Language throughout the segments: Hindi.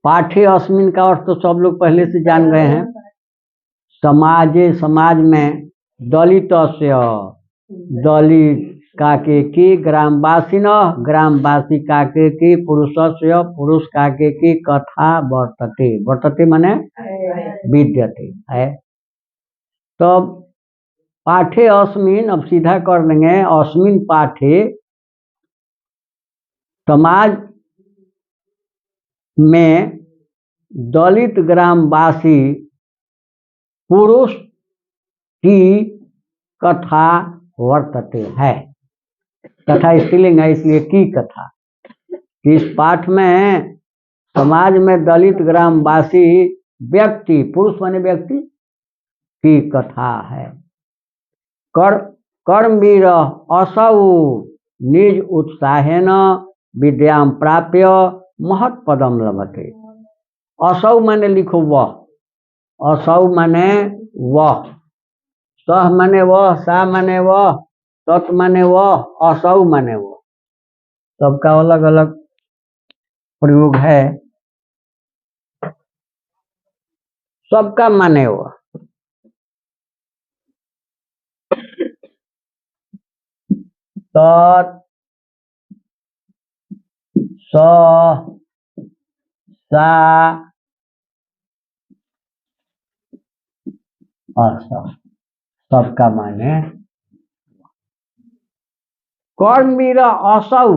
पाठे अस्मिन का अर्थ तो सब लोग पहले से जान गए हैं। समाजे, समाज में, दलितस्य, दलित काके की, ग्रामवासी न, ग्रामवासी काके की, पुरुषस्य, पुरुष काके की, कथा वर्तते, वर्तते माने विद्यते है। तो पाठे अस्मिन, अब सीधा कर देंगे, अस्मिन पाठे समाज में दलित ग्रामवासी पुरुष की कथा वर्तते है। कथा स्त्रीलिंग है इसलिए की कथा। इस पाठ में समाज में दलित ग्रामवासी व्यक्ति, पुरुष माने व्यक्ति की कथा है। कर्मवीर असौ निज उत्साहेन विद्याम प्राप्य महत् पदम लभते। असौ माने लिखो वह, असौ माने वह, सह माने वह, सा माने वह, तत् माने वह, असौ माने वह, सबका अलग अलग प्रयोग है, सबका माने वह। तत्, स, सा, सबका माने। कर्मवीर असौ,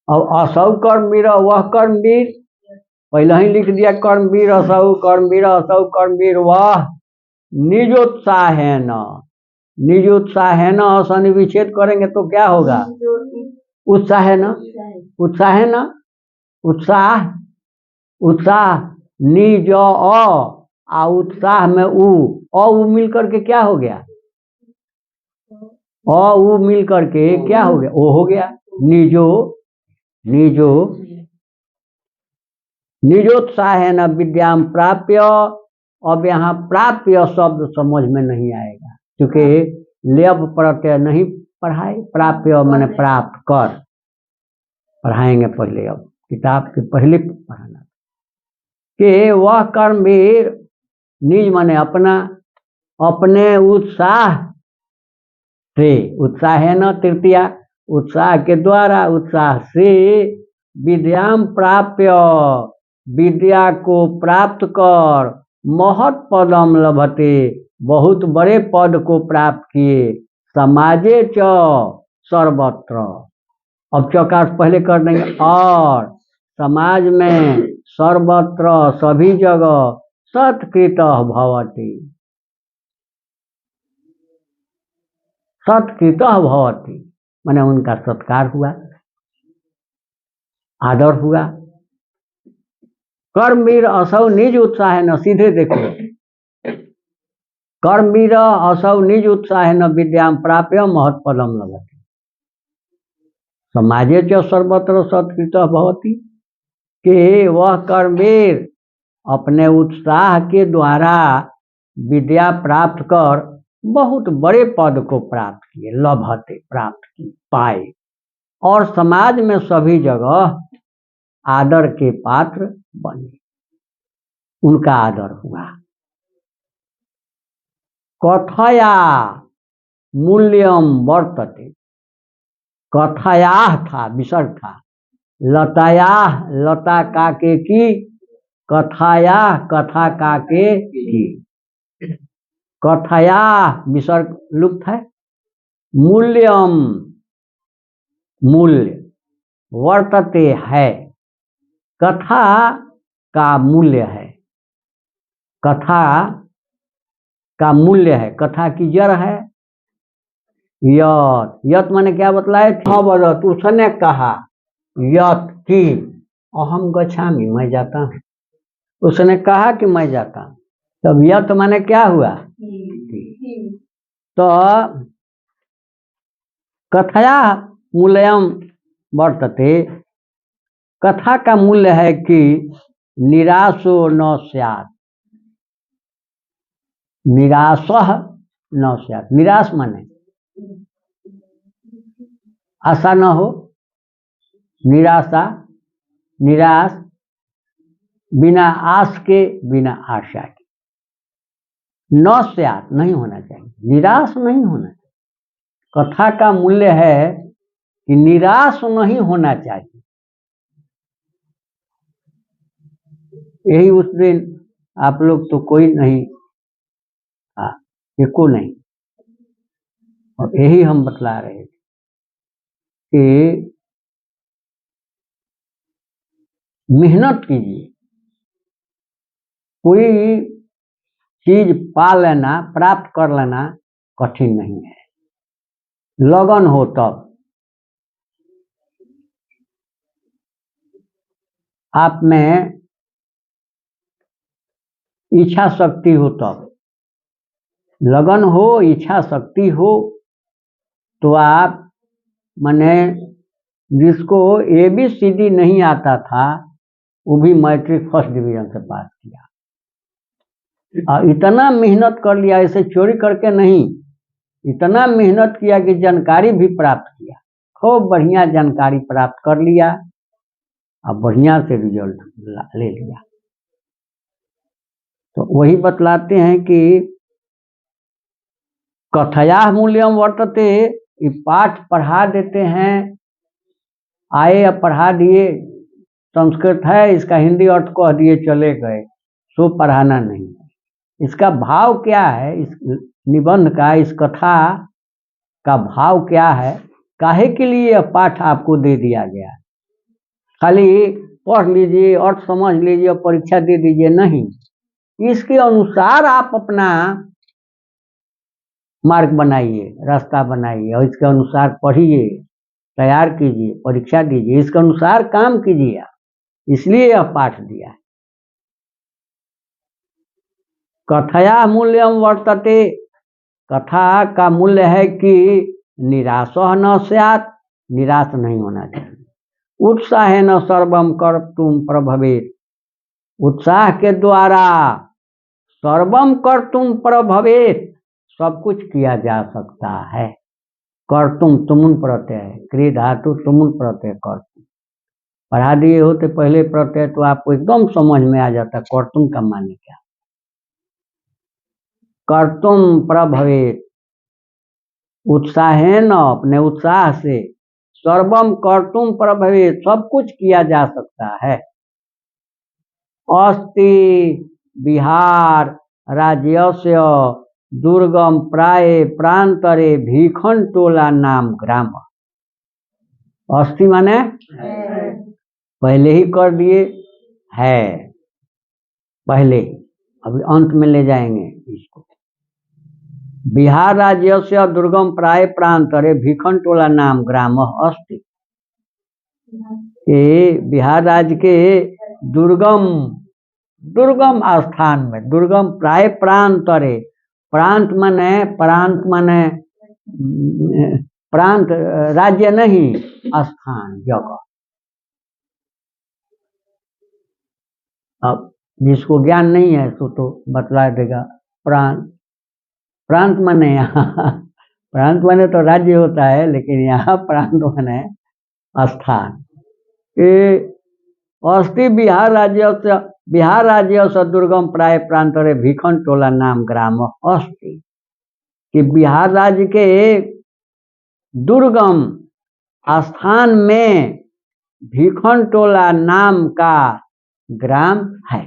अब असौ कर्मवीर, वह कर्मवीर, पहले ही लिख दिया कर्मवीर असौ, कर्मवीर असौ, कर्मवीर वह, निजोत्साह है न, निजोत्साह है न, असनि विच्छेद करेंगे तो क्या होगा? उत्साह है न, उत्साह है न, उत्साह, उत्साह, निज आ उत्साह में उ मिल करके क्या हो गया? उ मिल करके क्या हो गया? ओ हो गया। निजो, निजो, निजोत्साह है न विद्याम प्राप्य। अब यहाँ प्राप्य शब्द समझ में नहीं आएगा क्योंकि लेब प्रत्यय नहीं पढ़ाए। प्राप्य मैंने प्राप्त कर पढ़ाएंगे पहले, अब किताब के पहले पढ़ाना कि वह कर्मवीर, निज माने अपना, अपने उत्साह से, उत्साह है न तृतीया, उत्साह के द्वारा, उत्साह से विद्याम प्राप्य, विद्या को प्राप्त कर, महत् पदम लभते, बहुत बड़े पद को प्राप्त किए, समाजे च सर्वत्र। अब चौकाश पहले कर देंगे, और समाज में सर्वत्र सभी जगह सत्कृतः भवति, सत्कृतः भवति माने उनका सत्कार हुआ, आदर हुआ। कर्मवीर असौ निज उत्साह है न, सीधे देखो, कर्मवीर असौ निज उत्साह है न विद्याम प्राप्य महत् पदम लभते, समाजे च सर्वत्र सत्कृतः भवति, कि वह कर्मवीर अपने उत्साह के द्वारा विद्या प्राप्त कर बहुत बड़े पद को प्राप्त किए, लभते प्राप्त किए, पाए, और समाज में सभी जगह आदर के पात्र बने, उनका आदर हुआ। कथया मूल्यम वर्तते, कथया था विसर्ग था, लताया, लता काके की, कथाया, कथा काके की, कथया विसर्ग लुप्त है, मूल्यम मूल्य, वर्तते है, कथा का मूल्य है, कथा का मूल्य है, कथा की जड़ है। यत, यत माने क्या बतलाए? बदत, उसने कहा, यत की, अहम गच्छामि, मैं जाता हूँ, उसने कहा कि मैं जाता हूँ, तब यत माने क्या हुआ? तो कथया मूल्यम वर्तते, कथा का मूल्य है कि निराशो न स्यात्, निराशः न स्यात्, निराश माने आशा न हो, निराशा, निराश, बिना आस के, बिना आशा के। न स्यात् नहीं होना चाहिए, निराश नहीं होना चाहिए। कथा का मूल्य है कि निराश नहीं होना चाहिए। यही उस दिन आप लोग तो कोई नहीं था, एको नहीं, और यही हम बतला रहे थे कि मेहनत कीजिए, कोई चीज पा लेना, प्राप्त कर लेना कठिन नहीं है, लगन हो तब। आप में इच्छा शक्ति हो तब, लगन हो, इच्छा शक्ति हो, तो आप माने जिसको ABCD नहीं आता था वो भी मैट्रिक फर्स्ट डिवीजन से पास किया, और इतना मेहनत कर लिया, ऐसे चोरी करके नहीं, इतना मेहनत किया कि जानकारी भी प्राप्त किया, खूब बढ़िया जानकारी प्राप्त कर लिया और बढ़िया से रिजल्ट ले लिया। तो वही बतलाते हैं कि कथया मूल्यम वर्तते, ये पाठ पढ़ा देते हैं, आए या पढ़ा दिए, संस्कृत है, इसका हिंदी अर्थ कह दिए चले गए, सो पढ़ाना नहीं है। इसका भाव क्या है, इस निबंध का, इस कथा का भाव क्या है, काहे के लिए यह पाठ आपको दे दिया गया है? खाली पढ़ लीजिए, अर्थ समझ लीजिए और परीक्षा दे दीजिए, नहीं, इसके अनुसार आप अपना मार्ग बनाइए, रास्ता बनाइए, और इसके अनुसार पढ़िए, तैयार कीजिए, परीक्षा दीजिए, इसके अनुसार काम कीजिए, इसलिए यह पाठ दिया है। कथया मूल्यम वर्तते, कथा का मूल्य है कि निराशः न स्यात्, निराश नहीं होना चाहिए। उत्साहेन सर्वम कर्तुम प्रभवेत्, उत्साह के द्वारा सर्वम कर्तुम प्रभवेत्, सब कुछ किया जा सकता है। कर्तुम तुमुन प्रत्यय है, क्रिय धातु तुमुन प्रत्यय कर्तुम, पढ़ा दिए होते पहले प्रत्यय तो आपको एकदम समझ में आ जाता कर्तुम का माने क्या। कर्तुम प्रभवेत्, उत्साहेन, अपने उत्साह से, सर्वम कर्तुम प्रभवेत्, सब कुछ किया जा सकता है। अस्ति बिहार राज्यस्य दुर्गम प्राय प्रांतरे भीखनटोला नाम ग्राम। अस्ति माने पहले ही कर दिए, है पहले, अभी अंत में ले जाएंगे इसको। बिहार राज्य से दुर्गम प्राय प्रांतरे भीखनटोला नाम ग्राम अस्ति, ये बिहार राज्य के दुर्गम दुर्गम स्थान में, दुर्गम प्राय प्रांतरे, प्रांत माने, प्रांत माने प्रांत राज्य नहीं, स्थान जगह। अब जिसको ज्ञान नहीं है तो बतला देगा। प्रांत, प्रांत माने यहाँ, प्रांत माने तो राज्य होता है, लेकिन यहाँ प्रांत माने स्थान। ये अस्ति बिहार राज्य से दुर्गम प्राय प्रांतरे भीखनटोला नाम ग्राम अस्ति, कि बिहार राज्य के दुर्गम स्थान में भीखनटोला नाम का ग्राम है।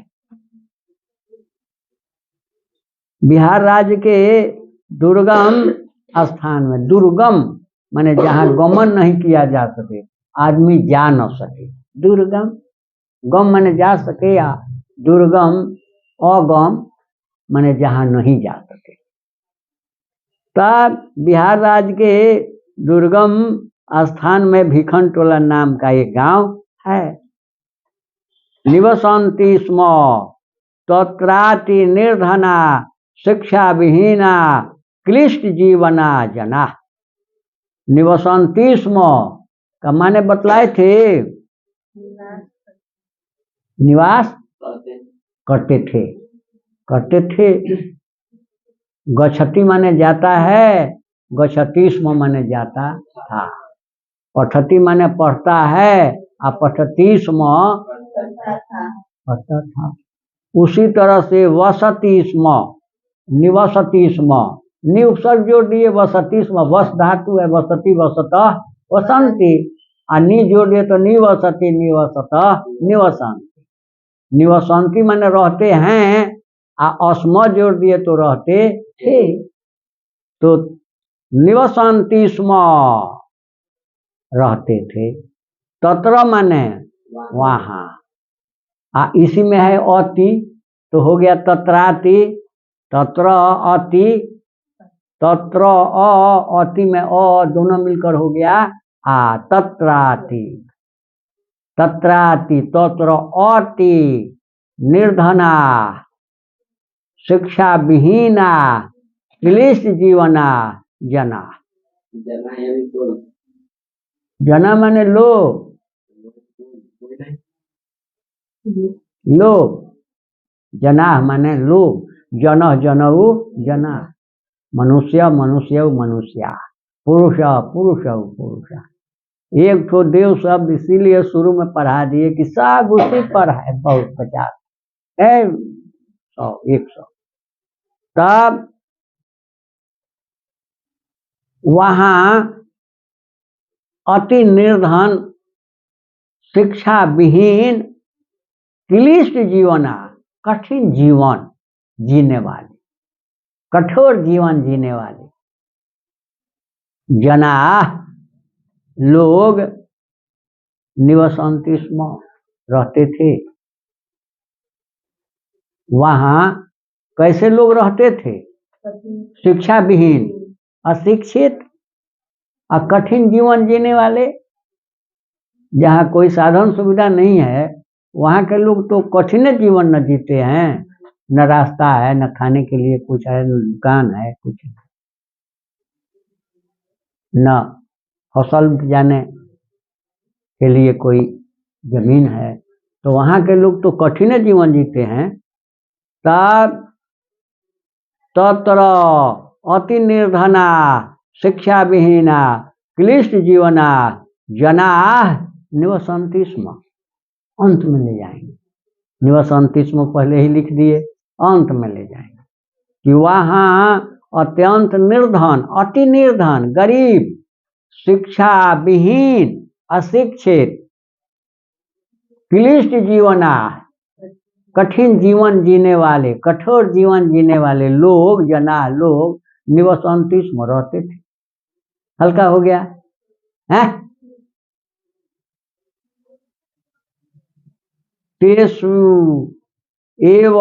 बिहार राज्य के दुर्गम स्थान में, दुर्गम माने जहाँ गमन नहीं किया जा सके, आदमी जा न सके, दुर्गम, गम माने जा सके, या दुर्गम अगम माने जहाँ नहीं जा सके। तब बिहार राज्य के दुर्गम स्थान में भीखनटोला नाम का एक गांव है। निवसन्ति स्म तत्राति निर्धना शिक्षा विहीना क्लिष्ट जीवना जना। निवसन्ति स्म का माने बतलाए थे, निवास करते थे, करते थे। गच्छति माने जाता है, गच्छति स्म माने जाता था, पठति माने पढ़ता है, और पठति स्म पता था। उसी तरह से वसति स्म, निवसति स्म, नि उपसर्ग जोड़ दिए, वसति स्म, वस धातु है, वसति वसतः वसंती, और नि जोड़ दिए तो निवसति निवसतः निवसंती। निवसंती माने रहते हैं, अस्म जोड़ दिए तो रहते थे। तो निवसंती स्म रहते थे, तत्र माने वहां, इसी में है अति, तो हो गया तत्राति, तत्र अति, तत्र अति में दोनों मिलकर हो गया तत्राति, तत्राति, तत्र अति निर्धना शिक्षा विहीना क्लिष्ट जीवना जना। जना माने लोग, लोग, जना माने लोग, जन जनऊ जना, मनुष्य मनुष्य मनुष्या, पुरुष पुरुष पुरुषा। एक तो देव शब्द इसीलिए शुरू में पढ़ा दिए कि सब उसी पर है, बहुत 50 है 100 100। तब वहां अति निर्धन शिक्षा विहीन क्लिष्ट जीवना, कठिन जीवन जीने वाले, कठोर जीवन जीने वाले जना लोग निवसन्ति स्म रहते थे। वहां कैसे लोग रहते थे? शिक्षा विहीन, अशिक्षित और कठिन जीवन जीने वाले। जहाँ कोई साधन सुविधा नहीं है वहाँ के लोग तो कठिन जीवन न जीते हैं, न रास्ता है, न खाने के लिए कुछ है, न दुकान है, कुछ न फसल जाने के लिए कोई जमीन है, तो वहाँ के लोग तो कठिन जीवन जीते हैं। तब तत्र अति निर्धना शिक्षा विहीना क्लिष्ट जीवना जना निवसन्ति स्म, अंत में ले जाएंगे। निवसन्ति स्म पहले ही लिख दिए, अंत में ले जाएंगे कि वहाँ अत्यंत निर्धन, अति निर्धन, गरीब, शिक्षा विहीन, अशिक्षित, क्लिष्ट जीवना कठिन जीवन जीने वाले, कठोर जीवन जीने वाले लोग, जना लोग निवसन्ति स्म रहते थे। हल्का हो गया है? तेषु एव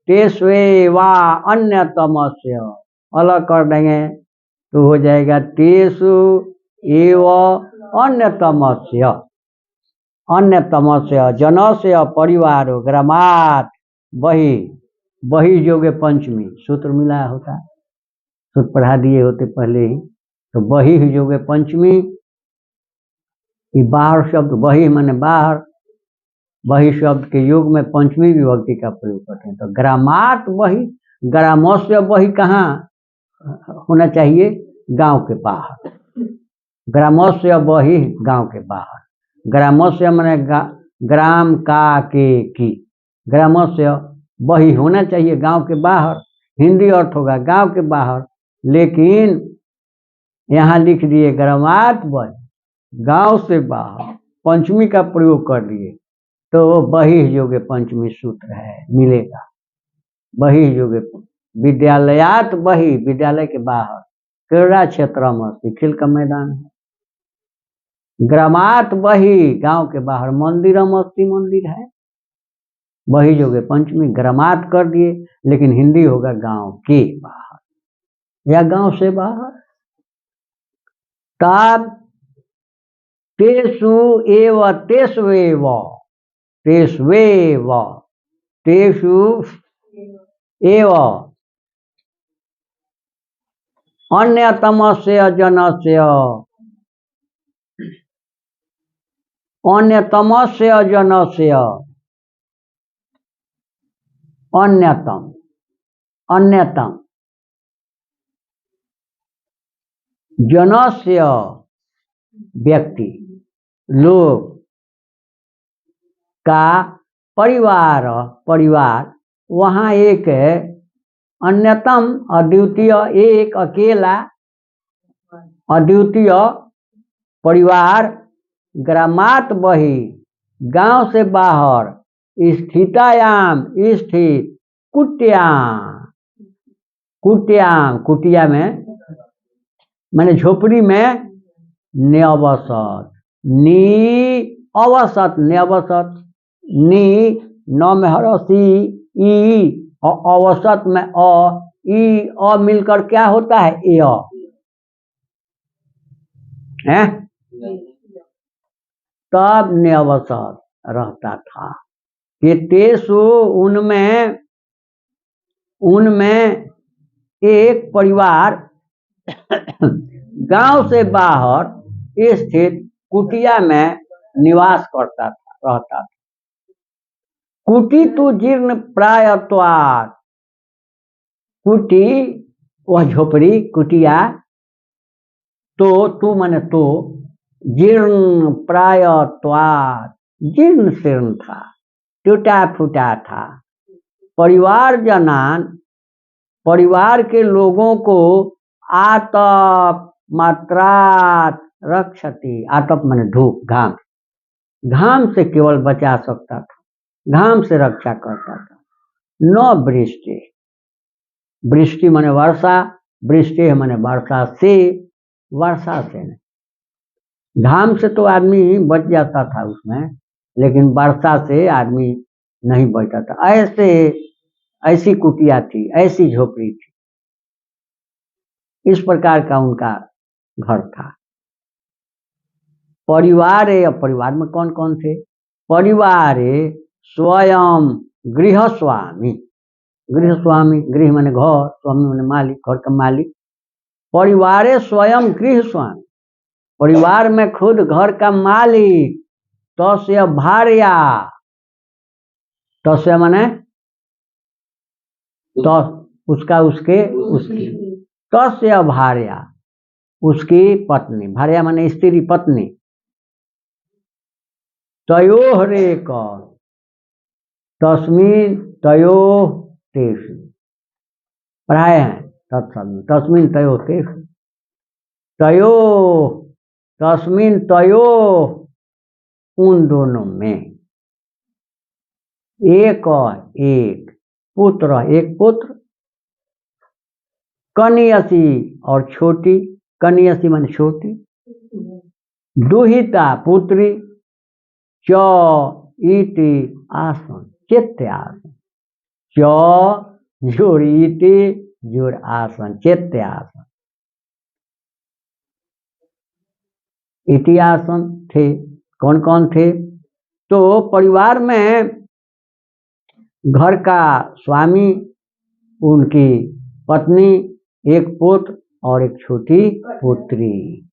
तेष्वेवा अन्यतमस्य, अलग कर देंगे तो हो जाएगा तेषु एव अन्यतमस्य, अन्यतमस्य जनस्य परिवारो ग्रामात् बहि, बहि जोगे पंचमी सूत्र मिला होता, सूत्र पढ़ा दिए होते पहले ही। तो बहि जोगे पंचमी, ये बाहर शब्द, बहि माने बाहर, बहि शब्द के योग में पंचमी विभक्ति का प्रयोग करते हैं। तो ग्रामात् बहि, ग्रामस्य बहि कहाँ होना चाहिए? गांव के बाहर। ग्रामस्य बहि गांव के बाहर, ग्रामस्य माने ग्राम का के की, ग्रामस्य बहि होना चाहिए गांव के बाहर, हिंदी अर्थ होगा गांव के बाहर, लेकिन यहाँ लिख दिए ग्रामात् बहि, गांव से बाहर, पंचमी का प्रयोग कर दिए। तो बहि जोगे पंचमी सूत्र है, मिलेगा। बहि जोगे विद्यालयात बहि, विद्यालय के बाहर, क्रीड़ा क्षेत्र में खेल का मैदान है। ग्रामात बहि गांव के बाहर, मंदिरम अस्ति मंदिर है। बहि जोगे पंचमी ग्रामात कर दिए, लेकिन हिंदी होगा गांव के बाहर या गांव से बाहर। तब तेषु एव तेष्वेव, तेष्वेव, तेषु एव अन्यतमस्य जनस्य, अन्यतमस्य जनस्य, अन्यतम, अन्यतम जनस्य व्यक्ति, लोग का परिवार परिवार, वहाँ एक अन्यतम अद्वितीय, एक अकेला अद्वितीय परिवार, ग्रामात बही, गांव से बाहर, स्थितायाम स्थित, कुट्याम कुट्याम, कुटिया में मैंने झोपड़ी में, न्यवसत, नी अवसत, न्यवसत, नी न में हरसी, ई और अवसत में ई अ मिलकर क्या होता है, ए है? तब न्यवसत रहता था कि तेसु, उनमें एक परिवार गांव से बाहर स्थित कुटिया में निवास करता था, रहता था। कुटी तो जीर्ण प्रायत्वात्, कुटी वह झोपड़ी, कुटिया, तो तू माने तो, जीर्ण प्रायत्वात्, जीर्ण शीर्ण था, टूटा फूटा था। परिवार जनान, परिवार के लोगों को आतप मात्रात रक्षति, आतप माने धूप, घाम, घाम से केवल बचा सकता था, घाम से रक्षा करता था। न वृष्टि, वृष्टि माने वर्षा, वृष्टि माने वर्षा से, वर्षा से नहीं। घाम से तो आदमी बच जाता था उसमें, लेकिन वर्षा से आदमी नहीं बचता था। ऐसी कुटिया थी, ऐसी झोपड़ी थी, इस प्रकार का उनका घर था। परिवार, परिवार में कौन कौन थे? परिवार स्वयं गृह स्वामी, गृह स्वामी, गृह माने घर, स्वामी माने मालिक, घर का मालिक। परिवार स्वयं गृह स्वामी, परिवार में खुद घर का मालिक। तस्य भार्या, तस्य माने तो उसका, उसके, उसकी, तस्य भार्या, उसकी पत्नी, भार्या माने स्त्री, पत्नी। तयोः रेक, तस्मिन् तयोः तेषु, पढ़ाए हैं तत्सम, तस्मिन् तयोः तेषु, तयोः, तस्मिन् तयोः, उन दोनों में, एक पुत्र, एक पुत्र, कनियसी और छोटी, कनियसी माने छोटी, दुहिता पुत्री, च इति आसन, चैत्य आसन, च जोड़ इति जोड़ आसन, चैत्य आसन, इति आसन थे। कौन कौन थे? तो परिवार में घर का स्वामी, उनकी पत्नी, एक पुत्र और एक छोटी पुत्री,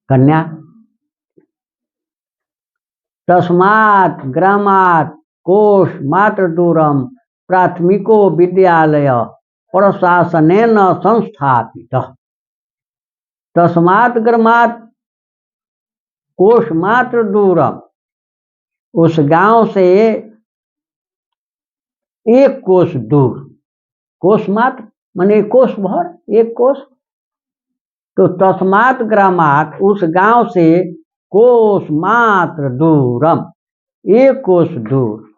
कन्या। तस्मात् ग्रामात् कोश मात्र दूरम प्राथमिको विद्यालय प्रशासनेन संस्थापितः। तस्मात् ग्रामात् कोश मात्र दूरम, उस गांव से एक कोस दूर, कोस मात्र माने कोस भर, एक कोस, तो तस्मात् ग्रामात्, उस गांव से, कोस मात्र दूरम, एक कोस दूर,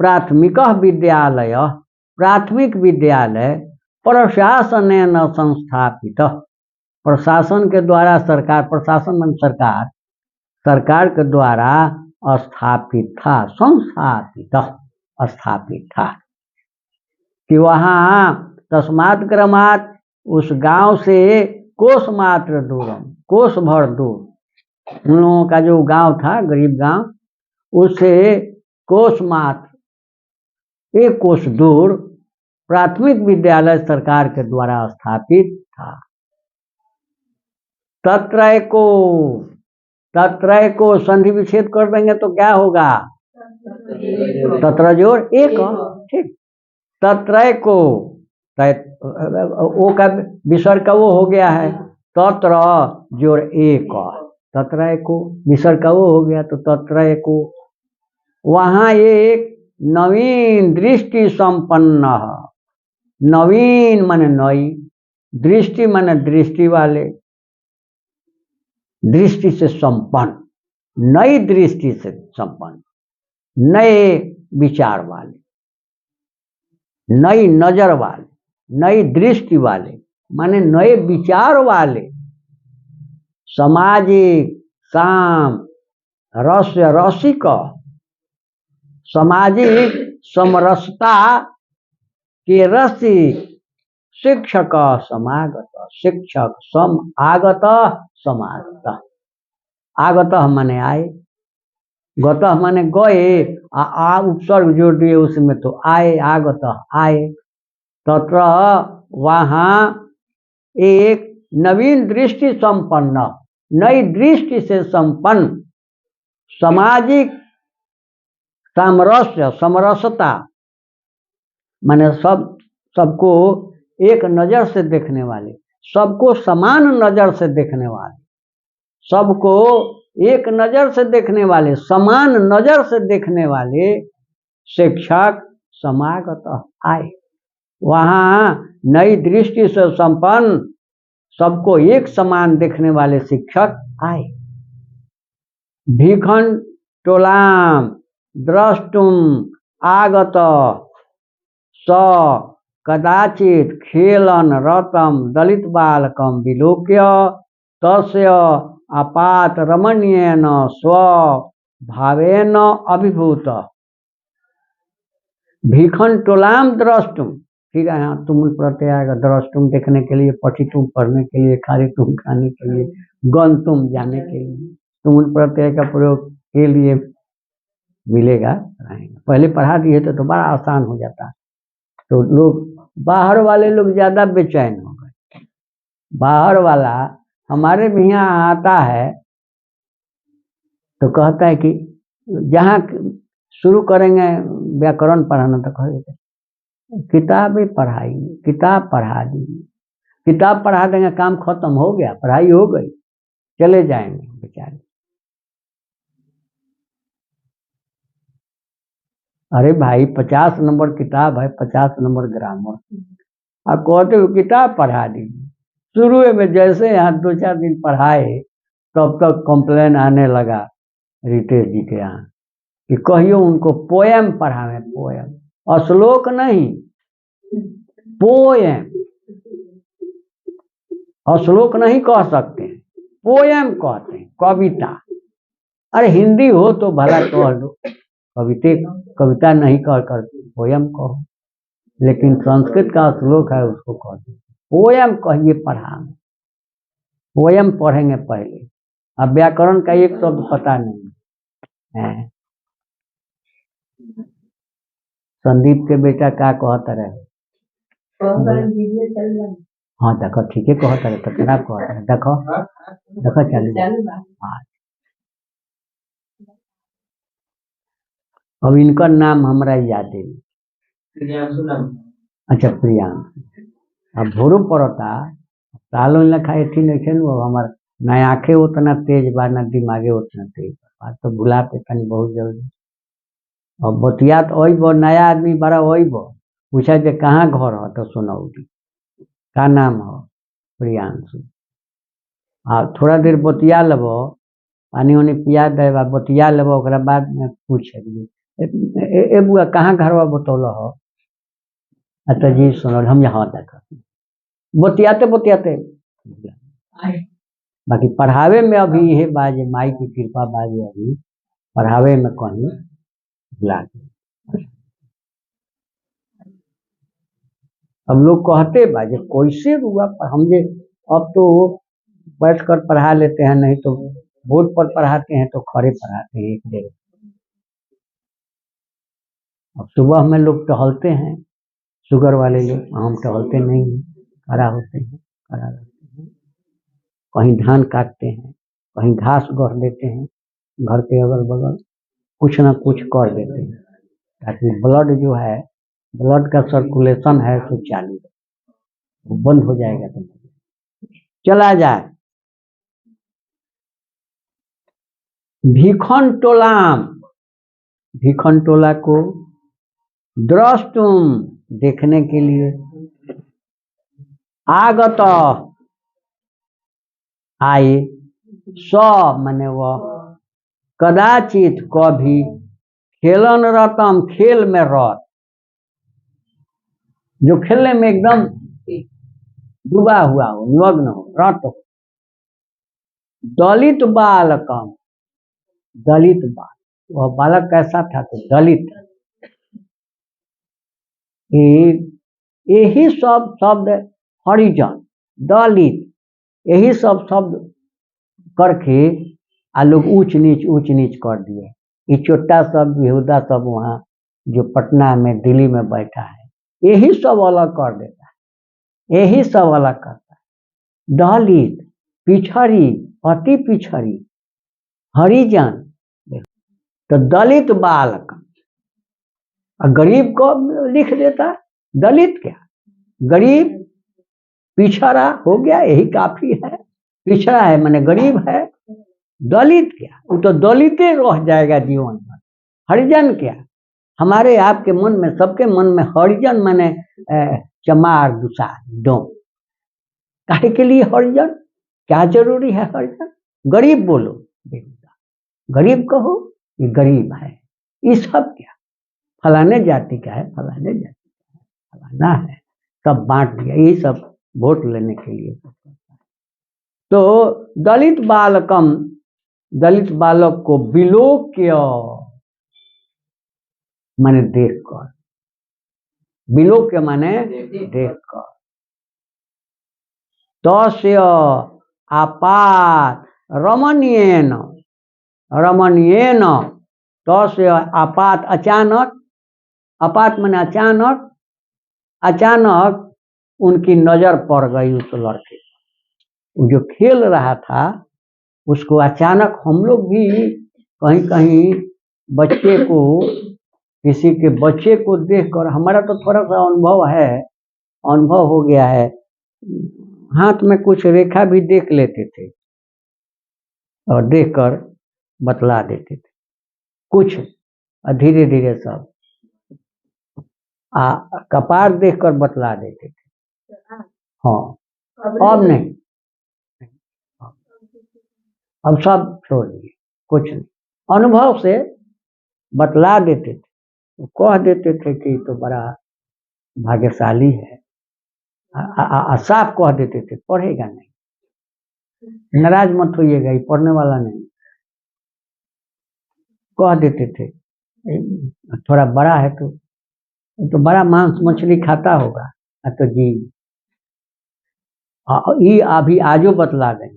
प्राथमिक विद्यालय, प्राथमिक विद्यालय, प्रशासनेन संस्थापित, प्रशासन के द्वारा, सरकार, प्रशासन मान सरकार, सरकार के द्वारा स्थापित था, संस्थापित, स्थापित था। कि वहाँ तस्मात् ग्रामात्, उस गांव से, कोस मात्र दूरम, कोस भर दूर, उन लोगों का जो गांव था, गरीब गांव, उससे कोस मात्र, एक कोस दूर, प्राथमिक विद्यालय सरकार के द्वारा स्थापित था। तत्रय को संधि विच्छेद कर देंगे तो क्या होगा? तत्र जोड़ एक, ठीक। तत्रय को, वो का विसर्ग का वो हो गया है, तत्र जोड़ एक, तत्रय को विसर्ग का वो हो गया, तो तत्रय को, वहाँ एक नवीन दृष्टि संपन्न। नवीन माने नई, दृष्टि माने दृष्टि वाले, दृष्टि से संपन्न, नई दृष्टि से संपन्न, नए विचार वाले, नई नजर वाले, नई दृष्टि वाले माने नए विचार वाले, सामाजिक साम रस्य रसिक, सामाजिक समरसता के रसिक, शिक्षक समागत, शिक्षक सम आगत समागत। आगत माने आए, गत माने गए, आ उपसर्ग जोड़ दिए उसमें तो आए, आगत आए। तत्र वहाँ एक नवीन दृष्टि संपन्न, नई दृष्टि से संपन्न, सामाजिक सामरस्य समरसता माने सबको एक नजर से देखने वाले, सबको समान नजर से देखने वाले, सबको एक नजर से देखने वाले, समान नजर से देखने वाले शिक्षक समागत आए। वहाँ नई दृष्टि से संपन्न, सबको एक समान देखने वाले शिक्षक आए। भीखन टोलाम द्रष्टुम आगत स कदाचित खेलन रतम दलित बालकम विलोक्य तस्य आपात रमणीयन स्व भावेन अभिभूत। भीखन टोलाम द्रष्टुम, ठीक है, यहाँ तुम प्रत्यय आएगा, द्रष्टुम देखने के लिए, पठितुम पढ़ने के लिए, खारितुम खाने के लिए, गंतुम जाने के लिए, तुम प्रत्यय का प्रयोग के लिए मिलेगा। पहले पढ़ा दिए तो बड़ा आसान हो जाता, तो लोग बाहर वाले लोग ज्यादा बेचैन हो गए। बाहर वाला हमारे भी यहाँ आता है तो कहता है कि जहाँ शुरू करेंगे व्याकरण पढ़ाना तो कहेगा किताबें पढ़ाई, किताब पढ़ा दीजिए, किताब पढ़ा देंगे, काम खत्म हो गया, पढ़ाई हो गई, चले जाएंगे बेचारे। अरे भाई 50 नंबर किताब है, 50 नंबर ग्रामर, आप कहते हो किताब पढ़ा दीजिए। शुरू में जैसे यहाँ 2-4 दिन पढ़ाए तब तक कंप्लेन आने लगा रितेश जी के यहाँ कि कहियो उनको पोएम पढ़ावे, पोएम, श्लोक नहीं, पोएम। श्लोक नहीं कह सकते, पोएम कहते हैं, कविता। अरे हिंदी हो तो भला कह दो, कविता नहीं कह कर पोएम कहो, लेकिन संस्कृत का श्लोक है उसको कह दो, पोएम कहिए पढ़ा, पोएम पढ़ेंगे पहले। अब व्याकरण का एक शब्द पता नहीं है। संदीप के बेटा क्या कहता रहे, हाँ देखो ठीक है कहता रहे, तो खराब कहता रहे, देखो देखो चल। अब इनका नाम हमारा याद है, अच्छा प्रियांशु। अब भोरू पड़ता सालों लखा थी नहीं, हमार न आँखें उतना तेज बा, न दिमागे उतना तेज बा, तो भुलाते तनी बहुत जल्दी। अब बतिया तो वही बो, नया आदमी बड़ा वही बो, पूछा जे कहाँ घर हो तो सुनौली, का नाम हो, प्रियांशु। थोड़ा देर बतिया लेबो, पानी उनी पिया दे, बतिया लेबो, ओकरा बाद में पूछे ए बुआ कहाँ घरवा बतौल हो, अच्छा जी सुनो, हम यहाँ देखा बतियाते बतियाते। बाकी पढ़ावे में अभी यह बाजे माई की कृपा बाजे, अभी पढ़ावे में कहीं भुला गए। अब लोग कहते बाजे कैसे हुआ, हम जे अब तो बैठ कर पढ़ा लेते हैं, नहीं तो बोर्ड पर पढ़ाते हैं तो खड़े पढ़ाते हैं एक डेढ़। अब सुबह में लोग टहलते हैं, शुगर वाले लोग, हम टहलते नहीं हैं, खड़ा होते हैं, खड़ा रहते हैं, कहीं धान काटते हैं, कहीं घास गढ़ देते हैं, घर के अगल बगल कुछ ना कुछ कर देते हैं, ताकि ब्लड जो है, ब्लड का सर्कुलेशन है तो चालू, वो बंद हो जाएगा तो चला जाए। भीखन टोलाम, भीखन टोला को द्रष्टुम देखने के लिए, आगत आए, स माने वह, कदाचित कभी, खेलन रतम खेल में रत, जो खेलने में एकदम डूबा हुआ हो, निमग्न हो, रत हो। दलित बालकम, दलित बाल, वह बालक कैसा था तो दलित। यही सब शब्द हरिजन, दलित, यही सब शब्द करके आ लोग ऊंच नीच कर दिए। ये छोटा सब बेहुदा सब वहाँ जो पटना में दिल्ली में बैठा है, यही सब अलग कर देता है, यही सब अलग करता है। दलित, पिछड़ी, अति पिछड़ी, हरिजन, तो दलित बालक, गरीब को लिख देता, दलित क्या, गरीब पिछड़ा हो गया, यही काफी है। पिछड़ा है माने गरीब है, दलित क्या, वो तो दलिते रह जाएगा जीवन भर। हरिजन क्या, हमारे आपके मन में, सबके मन में हरिजन माने चमार दुसार डोम, काहे के लिए हरिजन, क्या जरूरी है हरिजन। गरीब बोलो, गरीब कहो, ये गरीब है, ये सब क्या, फलाने जाति का है, फलाने जाति का है, फलाना है, सब बांट दिया, यही सब वोट लेने के लिए सब करता है। तो दलित बालकम, दलित बालक को विलोक्य माने देख कर, विलोक्य माने देख कर, तस्य आपात रमणीयन, रमणीयन, तस्य आपात अचानक, आपात माने अचानक, अचानक उनकी नजर पड़ गई उस लड़के पर, जो खेल रहा था उसको अचानक, हम लोग भी कहीं कहीं बच्चे को, किसी के बच्चे को देखकर, हमारा तो थोड़ा सा अनुभव है, अनुभव हो गया है, हाथ में कुछ रेखा भी देख लेते थे और देखकर बतला देते थे कुछ, धीरे धीरे सब कपार देखकर बतला देते थे। हाँ, अब नहीं, अब सब छोड़ दिए, कुछ नहीं, अनुभव से बतला देते थे, तो कह देते थे कि तो बड़ा भाग्यशाली है, साफ कह देते थे, पढ़ेगा नहीं, नाराज मत होइएगा, ये पढ़ने वाला नहीं, कह देते थे। थोड़ा बड़ा है तो बड़ा मांस मछली खाता होगा, तो जी ये अभी आजो बतला गए,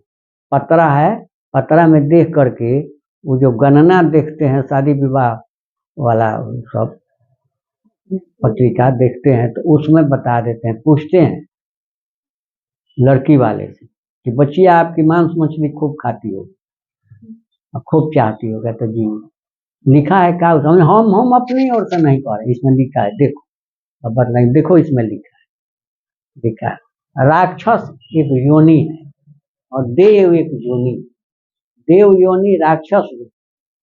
पतरा है, पतरा में देख करके वो जो गणना देखते हैं शादी विवाह वाला, सब पत्रिका देखते हैं तो उसमें बता देते हैं, पूछते हैं लड़की वाले से कि बच्चिया आपकी मांस मछली खूब खाती हो, खूब चाहती होगा, तो जी लिखा है क्या उसमें, हम अपनी ओर से नहीं कह रहे, इसमें लिखा है, देखो अब नहीं, देखो इसमें लिखा है, लिखा है राक्षस एक योनि है और देव एक योनि, देव योनि राक्षस,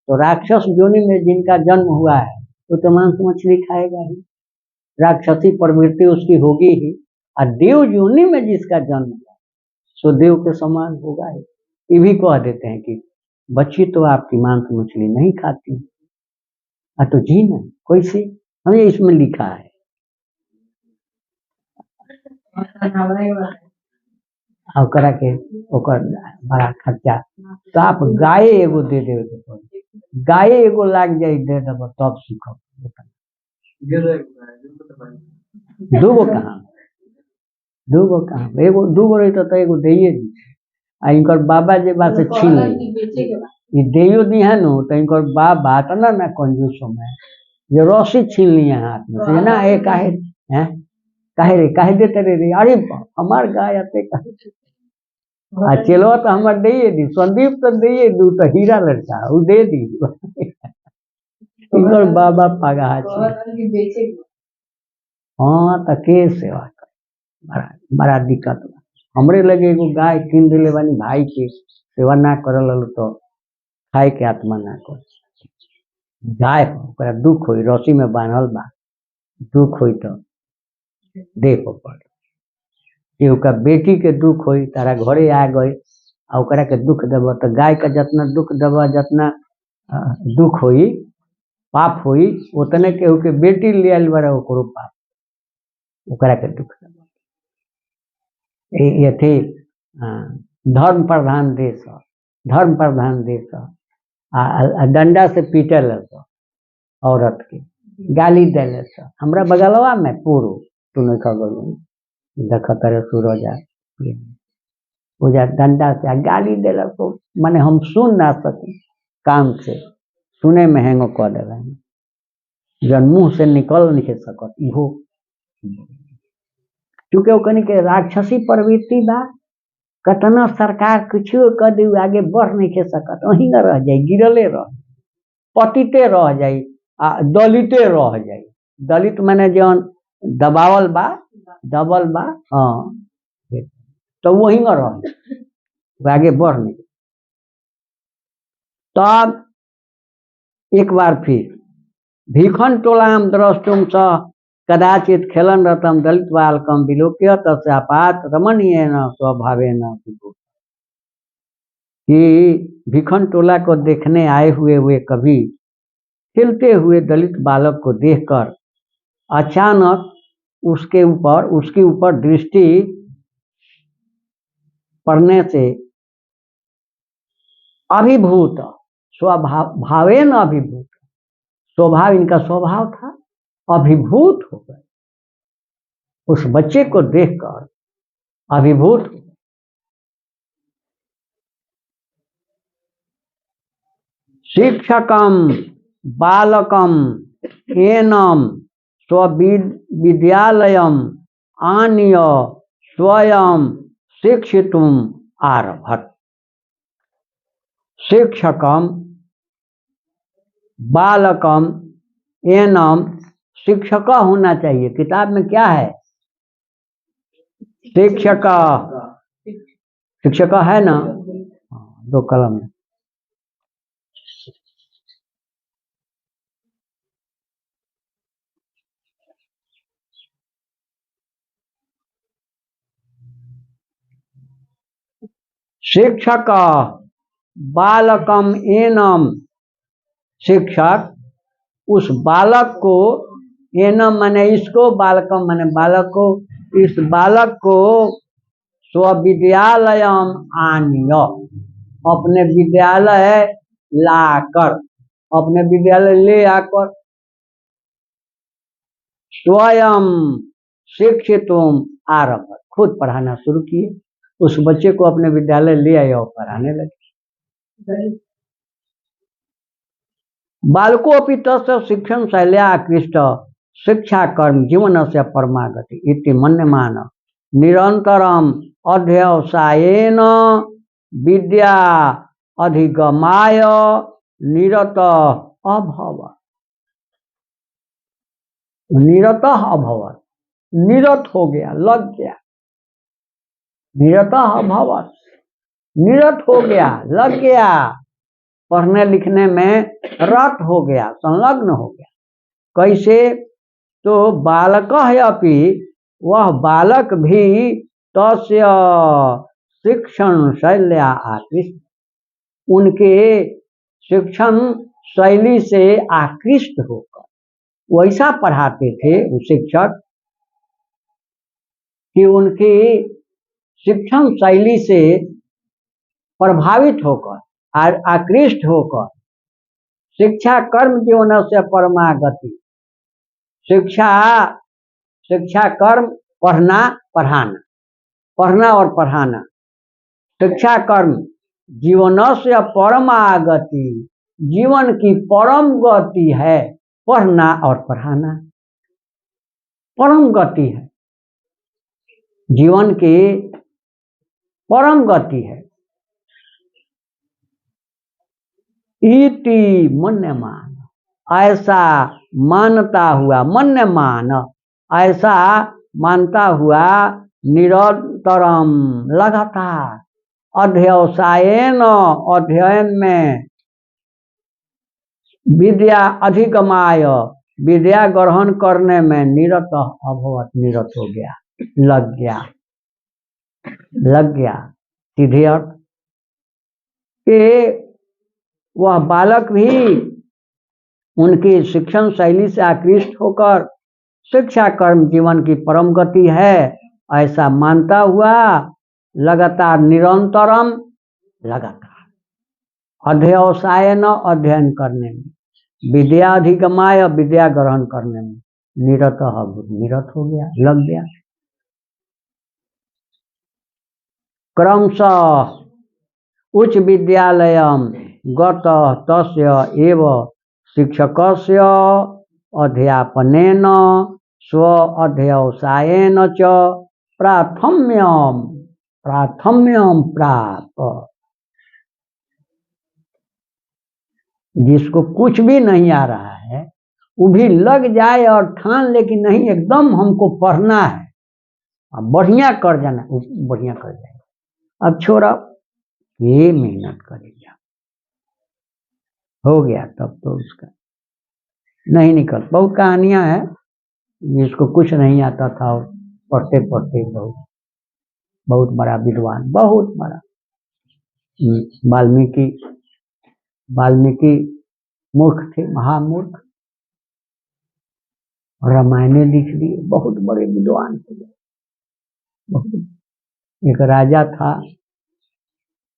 तो राक्षस योनि में जिनका जन्म हुआ है वो तो मांस मछली खाएगा ही, राक्षसी प्रवृत्ति उसकी होगी ही, और देव योनि में जिसका जन्म हुआ सो देव के समान होगा ही। ये भी कह देते हैं कि बच्ची तो आपकी मांस मछली नहीं खाती, तो जी नहीं, कैसे, हमें इसमें लिखा है। करा के ओकर बड़ा खर्चा, तो आप गाय एगो दे देवे के पड़ी, गाय एगो लाग जाए दे देव तब सीखब, दूगो कहाँ, दूगो कहाँ, एगो दूगो रही तो एगो दे दी, इनकर बाबा जे बात से छीन ली, ये देयो दी है नु, तो इनकर बाबा तो ना कंजूस में जो रस्सी छीन ली है हाथ में से ना, ये काहे हैं, काहे रे, काहे देते रे, अरे हमार गाय आते काहे, चलो तो हमार दे दी, संदीप तो दे दू, तो हीरा लड़का वो दे दी, इनकर बाबा पागा, हाँ तो के सेवा कर, बड़ा बड़ा दिक्कत बा, हमरे लगे एगो गाय कीन दिले बानी भाई के, सेवा ना करल तो खाए के आत्मा ना कर, गाय ओकरा दुख होई, रस्सी में बांधल बा, दुख हुई तो दे पड़ केहू का बेटी के दुख हुई तारा घरे आ गई आ ओकरा के दुख देव तो गाय का जितना दुख देव जितना दुख हुई पाप हुई उतने केहू के बेटी ले आयल बड़ा ओकरो पाप ओकरा के दुख देव ये थी धर्म प्रधान देश धर्म प्रधान देश डंडा से पीटल औरत के गाली दिले हमरा बगलवा में पूरो तू नहीं खगलू देख तेरे सूरज पूजा डंडा से गाली दिल तो माने हम सुन ना सके काम से सुने में हैंगो कह दे जन मुंह से निकल नहीं सकत इहो क्योंकि ओकनी के राक्षसी प्रवृत्ति बा कतना सरकार कुछ कर दी आगे बढ़ नहीं के सकत वहीं न रह जाए गिरले रह पतिते रह जाए दलिते रह जाए दलित माने जौन दबावल बा दबल बा हाँ तो वहीं न रह आगे बढ़ नहीं तब एक बार फिर भीखन टोलाम द्रष्टुम स कदाचित खेलन रतम दलित बालकम विलोक्य तस्यापात रमणीय न स्वभावे न कि भीखन टोला को देखने आए हुए कभी खेलते हुए दलित बालक को देखकर अचानक उसके ऊपर दृष्टि पड़ने से अभिभूत भावेन अभिभूत स्वभाव इनका स्वभाव था अभिभूत हो गए उस बच्चे को देखकर अभिभूत हो गए शिक्षकम बालकम एनम स्वविद्यालयम आनीय स्वयं शिक्षितुम आरभत शिक्षकम बालकम एनम शिक्षक होना चाहिए किताब में क्या है शिक्षक है ना दो कलम में शिक्षक बालकम एनम शिक्षक उस बालक को एनम माने इसको बालकम माने बालक को इस बालक को स्वविद्यालयम आनिय अपने विद्यालय लाकर अपने विद्यालय ले आकर स्वयं शिक्षितुम आरभ खुद पढ़ाना शुरू किए उस बच्चे को अपने विद्यालय ले आए और पढ़ाने लगे बालको अपि तस्य शिक्षण शैल्या आकृष्ट शिक्षा कर्म जीवन से परमागति इति मन्यमान निरंतरम अध्यवसायेन विद्या अधिगमाय निरत अभवत् निरत हो गया लग गया निरत अभवत् निरत हो गया लग गया पढ़ने लिखने में रत हो गया संलग्न हो गया कैसे तो बालक है अपि वह बालक भी तस्य शिक्षण शैल्या आकृष्ट उनके शिक्षण शैली से आकृष्ट होकर वैसा पढ़ाते थे वो शिक्षक कि उनकी शिक्षण शैली से प्रभावित होकर आकृष्ट होकर शिक्षा कर्म जीवन से परमागति शिक्षा कर्म पढ़ना पढ़ाना पढ़ना और पढ़ाना शिक्षा कर्म जीवन से परमागति जीवन की परम गति है पढ़ना और पढ़ाना परम गति है जीवन की परम गति है इति मन्यमान ऐसा मानता हुआ मन्यमान ऐसा मानता हुआ निरंतरम लगातार अध्यवसायेन अध्ययन में विद्या अधिगमाय विद्या ग्रहण करने में निरत अभवत, निरत हो गया, लग गया सीधे अर्थ कि वह बालक भी उनकी शिक्षण शैली से आकृष्ट होकर शिक्षा कर्म जीवन की परम गति है ऐसा मानता हुआ लगातार निरंतरम लगातार अध्यवसायन अध्ययन करने में, विद्या अधिगमाय विद्या ग्रहण करने में निरत हो गया, लग गया। क्रमशः उच्च विद्यालय गत तस्य एव शिक्षकस्य अध्यापनेन स्व अध्यवसायेन च प्राथम्यम प्राप्त। जिसको कुछ भी नहीं आ रहा है वो भी लग जाए और ठान ले कि नहीं एकदम हमको पढ़ना है, अब बढ़िया कर जाना, बढ़िया कर जाएगा। अब छोड़ा ये मेहनत करेगा, हो गया तब तो उसका नहीं निकल। बहुत कहानियां हैं जिसको कुछ नहीं आता था और पढ़ते पढ़ते बहुत बड़ा विद्वान, बहुत बड़ा। वाल्मीकि मूर्ख थे, महामूर्ख, रामायण लिख दिए, बहुत बड़े विद्वान थे। एक राजा था,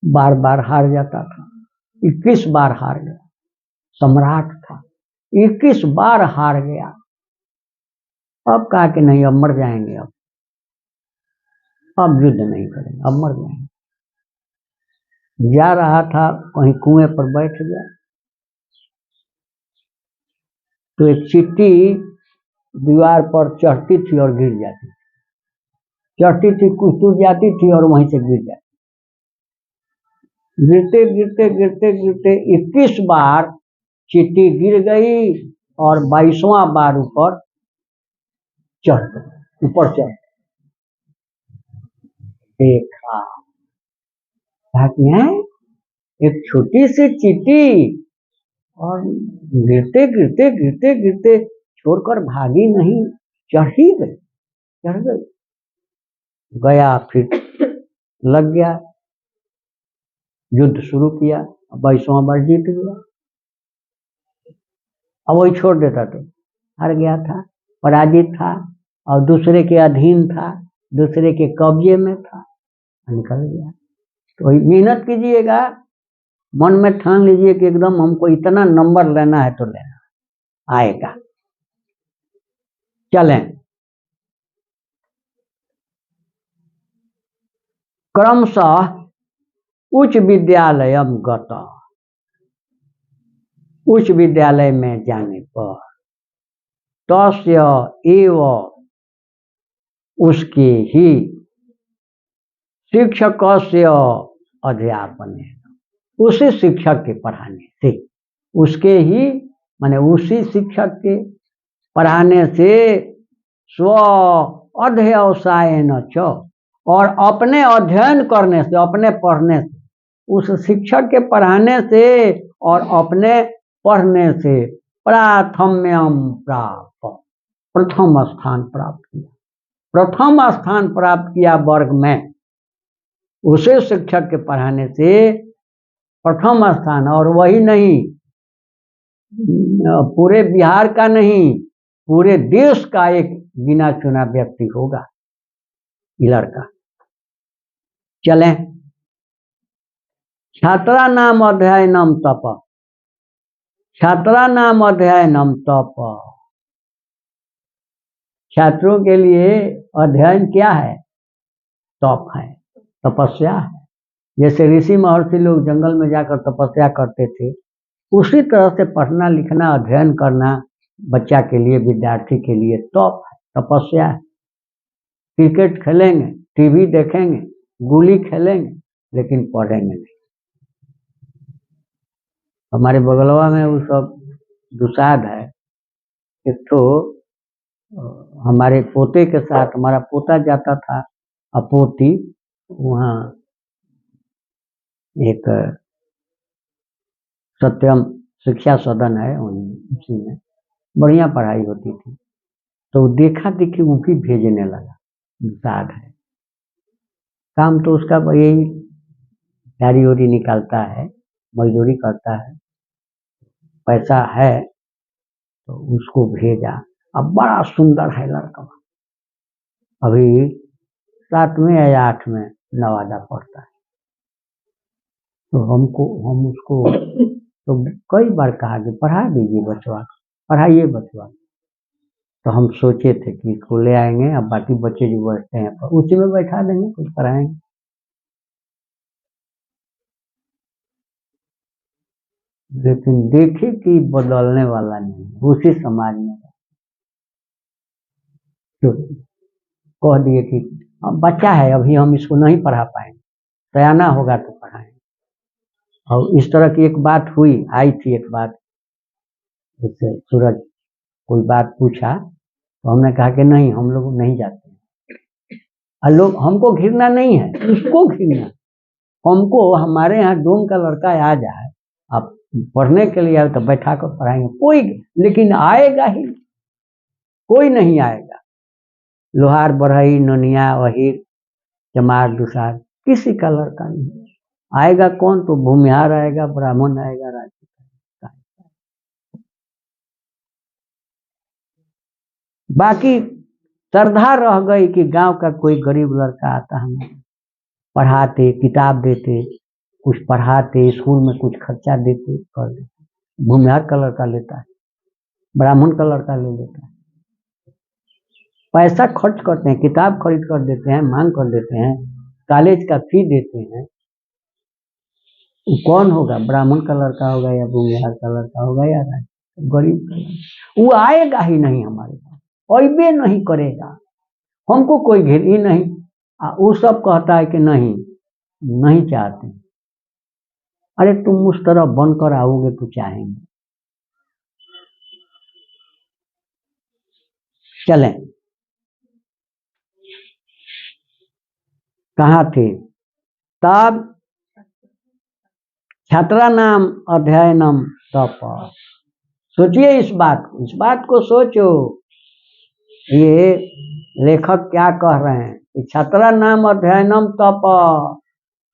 बार बार हार जाता था, 21 बार हार गया। सम्राट था, 21 बार हार गया। अब कहा कि नहीं, अब मर जाएंगे, अब युद्ध नहीं करेंगे, अब मर जाएंगे। जा रहा था, कहीं कुएं पर बैठ गया तो एक चींटी दीवार पर चढ़ती थी और गिर जाती थी, चढ़ती थी, कुछ दूर जाती थी और वहीं से गिर जाती। गिरते गिरते गिरते गिरते 21 बार चींटी गिर गई और 22वां बार ऊपर चढ़ देखा एक छोटी सी चींटी और गिरते गिरते गिरते गिरते छोड़कर भागी नहीं, चढ़ गई। गया, फिर लग गया, युद्ध शुरू किया, 22वां बार जीत गया। अब वही छोड़ देता तो हार गया था, पराजित था और दूसरे के अधीन था, दूसरे के कब्जे में था, निकल गया। तो मेहनत कीजिएगा, मन में ठान लीजिए कि एकदम हमको इतना नंबर लेना है तो लेना आएगा। चलें, क्रमशः उच्च विद्यालय गत, उच्च विद्यालय में जाने पर तस्य एव उसके ही शिक्षकस्य अध्यापन, उसी शिक्षक के पढ़ाने से, उसके ही माने उसी शिक्षक के पढ़ाने से स्व अध्यवसायेन च, और अपने अध्ययन करने से, अपने पढ़ने से, उस शिक्षक के पढ़ाने से और अपने पढ़ने से प्राथम्यम प्राप्त, प्रथम स्थान प्राप्त किया, प्रथम स्थान प्राप्त किया वर्ग में, उसे शिक्षक के पढ़ाने से प्रथम स्थान। और वही नहीं, पूरे बिहार का नहीं, पूरे देश का एक गिना चुना व्यक्ति होगा ये लड़का। चलें, छात्रा नाम अध्ययनम तप, छात्रा नाम अध्ययनम तप, छात्रों के लिए अध्ययन क्या है? तप है, तपस्या है। जैसे ऋषि महर्षि लोग जंगल में जाकर तपस्या करते थे, उसी तरह से पढ़ना लिखना अध्ययन करना बच्चा के लिए, विद्यार्थी के लिए तप है, तपस्या है। क्रिकेट खेलेंगे, टीवी देखेंगे, गुली खेलेंगे, लेकिन पढ़ेंगे नहीं। हमारे बगलवा में वो सब दुसाध है। एक तो हमारे पोते के साथ, हमारा पोता जाता था, अपोती, वहाँ एक सत्यम शिक्षा सदन है, उसी में बढ़िया पढ़ाई होती थी। तो देखा देखी वो भी भेजने लगा, साथ है काम तो उसका यही झाड़ी उड़ी निकालता है, मजदूरी करता है, पैसा है तो उसको भेजा। अब बड़ा सुंदर है लड़का, अभी 7वें या 8वें नवादा पढ़ता है। तो हम उसको तो कई बार कहा कि पढ़ा दीजिए बचवा, पढ़ाइए बचवा। तो हम सोचे थे कि इसको ले आएंगे, अब बाकी बच्चे जो बैठते हैं तो उसी में बैठा देंगे, कुछ पढ़ाएंगे। लेकिन देखे कि बदलने वाला नहीं, उसी समाज में तो कह दिए कि अब बच्चा है, अभी हम इसको नहीं पढ़ा पाएंगे, सयाना होगा तो पढ़ाएंगे। और इस तरह की एक बात हुई, आई थी एक बात, जैसे सूरज कोई बात पूछा तो हमने कहा कि नहीं, हम लोग नहीं जाते हैं। और लोग हमको घिरना नहीं है, उसको घिरना। हमको हमारे यहाँ डोम का लड़का आ जाए, आप पढ़ने के लिए आए तो बैठा कर पढ़ाएंगे कोई, लेकिन आएगा ही कोई नहीं आएगा। लोहार बढ़ई नोनिया वही चमार दुसार किसी का लड़का नहीं आएगा। कौन? तो भूमिहार आएगा, ब्राह्मण आएगा, राजपूत। बाकी श्रद्धा रह गई कि गांव का कोई गरीब लड़का आता, हम पढ़ाते, किताब देते, कुछ पढ़ाते, स्कूल में कुछ खर्चा देते, कर देते। भूमिहार का लड़का लेता है, ब्राह्मण का लड़का ले लेता है, पैसा खर्च करते हैं, किताब खरीद कर देते हैं, मांग कर देते हैं, कॉलेज का फी देते हैं। कौन होगा? ब्राह्मण का लड़का होगा या भूमिहार का लड़का होगा या गरीब का लड़का? वो आएगा ही नहीं हमारे पास, अइबे नहीं करेगा। हमको कोई घेर ही नहीं। वो सब कहता है कि नहीं, नहीं चाहते। अरे तुम उस तरह बनकर आओगे तो चाहेंगे। चलें, कहाँ थे? तब छात्रा नाम अध्ययनम तप। सोचिए इस बात को सोचो। ये लेखक क्या कह रहे हैं कि छात्रा नाम अध्ययनम तप,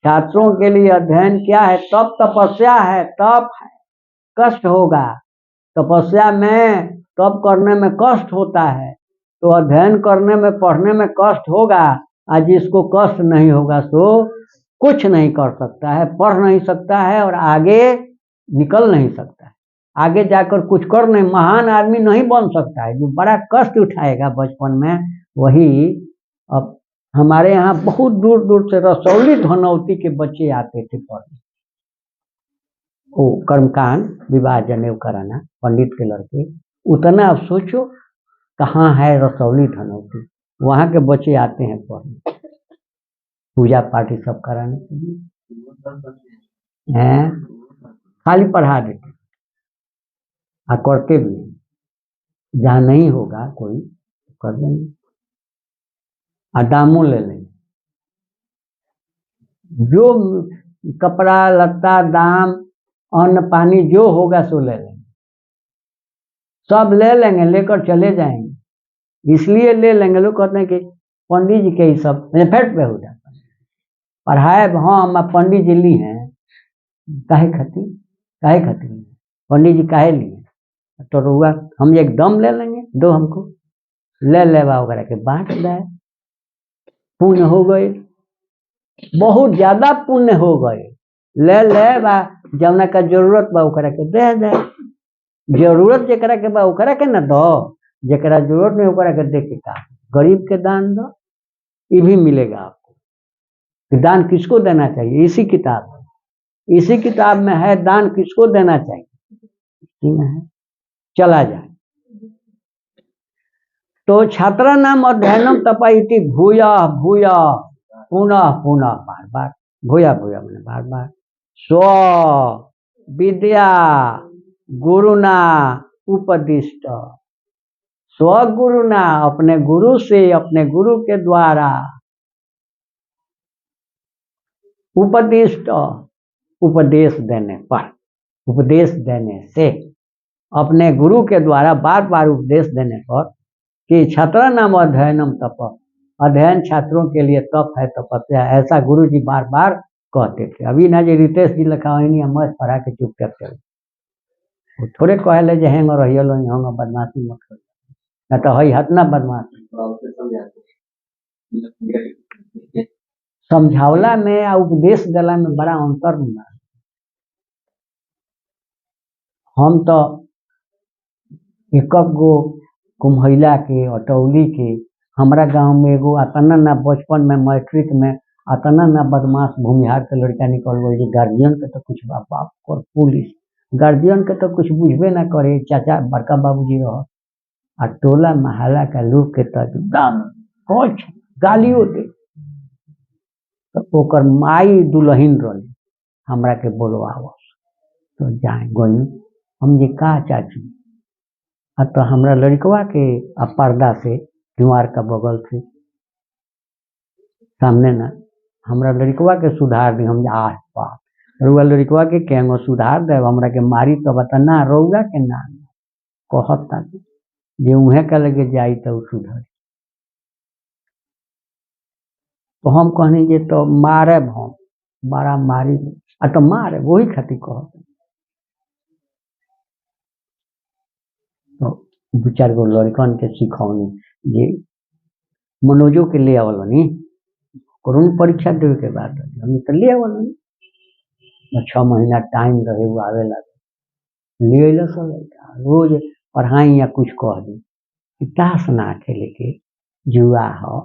छात्रों के लिए अध्ययन क्या है? तप, तपस्या है, तप है, कष्ट होगा। तपस्या में, तप करने में कष्ट होता है, तो अध्ययन करने में, पढ़ने में कष्ट होगा। आज जिसको कष्ट नहीं होगा तो कुछ नहीं कर सकता है, पढ़ नहीं सकता है और आगे निकल नहीं सकता है, आगे जाकर कुछ कर नहीं, महान आदमी नहीं बन सकता है। जो बड़ा कष्ट उठाएगा बचपन में, वही। अब हमारे यहाँ बहुत दूर दूर से रसौली धनौती के बच्चे आते थे पढ़ने, वो कर्मकांड विवाह जनेऊ कराना, पंडित के लड़के। उतना अब सोचो कहाँ है रसौली धनौती, वहाँ के बच्चे आते हैं पढ़ने, पूजा पाठ सब कराने के लिए हैं, खाली पढ़ा देते और करते भी। जहाँ नहीं होगा कोई कर देंगे और दामों ले लेंगे। जो कपड़ा लत्ता दाम अन्न पानी जो होगा सो ले लेंगे, सब ले लेंगे, लेकर चले जाएंगे। इसलिए ले लेंगे, लोग कहते हैं कि पंडित जी के ही सब फेट पे हो जाता है। पढ़ाए हाँ, हम पंडित जी ली हैं, काहे खाती पंडित जी काहे लिए? तो रुआ हम एकदम ले लेंगे, दो हमको ले लेवा वगैरह के बांट दे, पुण्य हो गए, बहुत ज्यादा पुण्य हो गए। ले ले बा, जौना का जरूरत बा ओकरा के दे दे, जरूरत जेकरा के बा ओकरा के न दो, जेकरा जरूरत नहीं ओकरा के दे के का, गरीब के दान दो, ये भी मिलेगा आपको। दान किसको देना चाहिए? इसी किताब में है दान किसको देना चाहिए, इसी में है। चला जाए तो छात्रा नाम अध्ययनम तपा इति भूया भूया पुनः पुनः, बार बार, भूया भूया मैंने बार बार, स्व विद्या गुरुना उपदिष्ट, स्वगुरुना अपने गुरु से, अपने गुरु के द्वारा, उपदिष्ट उपदेश देने पर, उपदेश देने से, अपने गुरु के द्वारा बार बार उपदेश देने पर कि छात्रा नाम अध्ययनम तप, अध्ययन छात्रों के लिए तप है, तपस्या, ऐसा गुरु जी बार बार कहते थे। अभी ना जी रितेश जी लिखा नहीं मत पढ़ा के चुप कर चले, वो थोड़े कहले जे हेंग रहिए लो होंगे बदमाशी मत कर, ना तो हई हतना बदमाशी समझावला में आ उपदेश दिला में बड़ा अंतर बा। हम तो एक गो कुम्हैला के अटौली के हमारा गांव में एगो अतना ना बचपन में मैट्रिक में अतना ना बदमाश भूमिहार के लड़का निकल गई, गार्जियन के तो कुछ बाप और पुलिस गार्जियन के तो कुछ बुझबे ना करे, चाचा बड़का बाबूजी रह आ टोला महला का लोग के तो एकदम कुछ गालियों दे। तो ओकर माई दुल्हन रही हमरा के बोलवावस तो जाए गई हम जे का चाची तो हमरा लड़कवा के पर्दा से दीवार का बगल से सामने ना हमरा लड़कवा के सुधार दी। हम आस पास रुआ लड़कवा के केंगो सुधार दे, हमरा के मारी तो बता ना रउआ के ना कहता जे उहे के लगे जाई तो सुधर। तो हम कहनी जे तो मारे हम बड़ा मारी आ तो मारे वही खातिर कहत। तो दू चार गो लड़कन के सिखौनी जे मनोजो के ले आवलनी कोरोना परीक्षा देवे के बाद हम तो ले आवलनी 6 महीना टाइम रहे वो आवे लगे ले अल सब रोज पढ़ाई या कुछ कह दी कि ताश ना खेले के जुआ हो,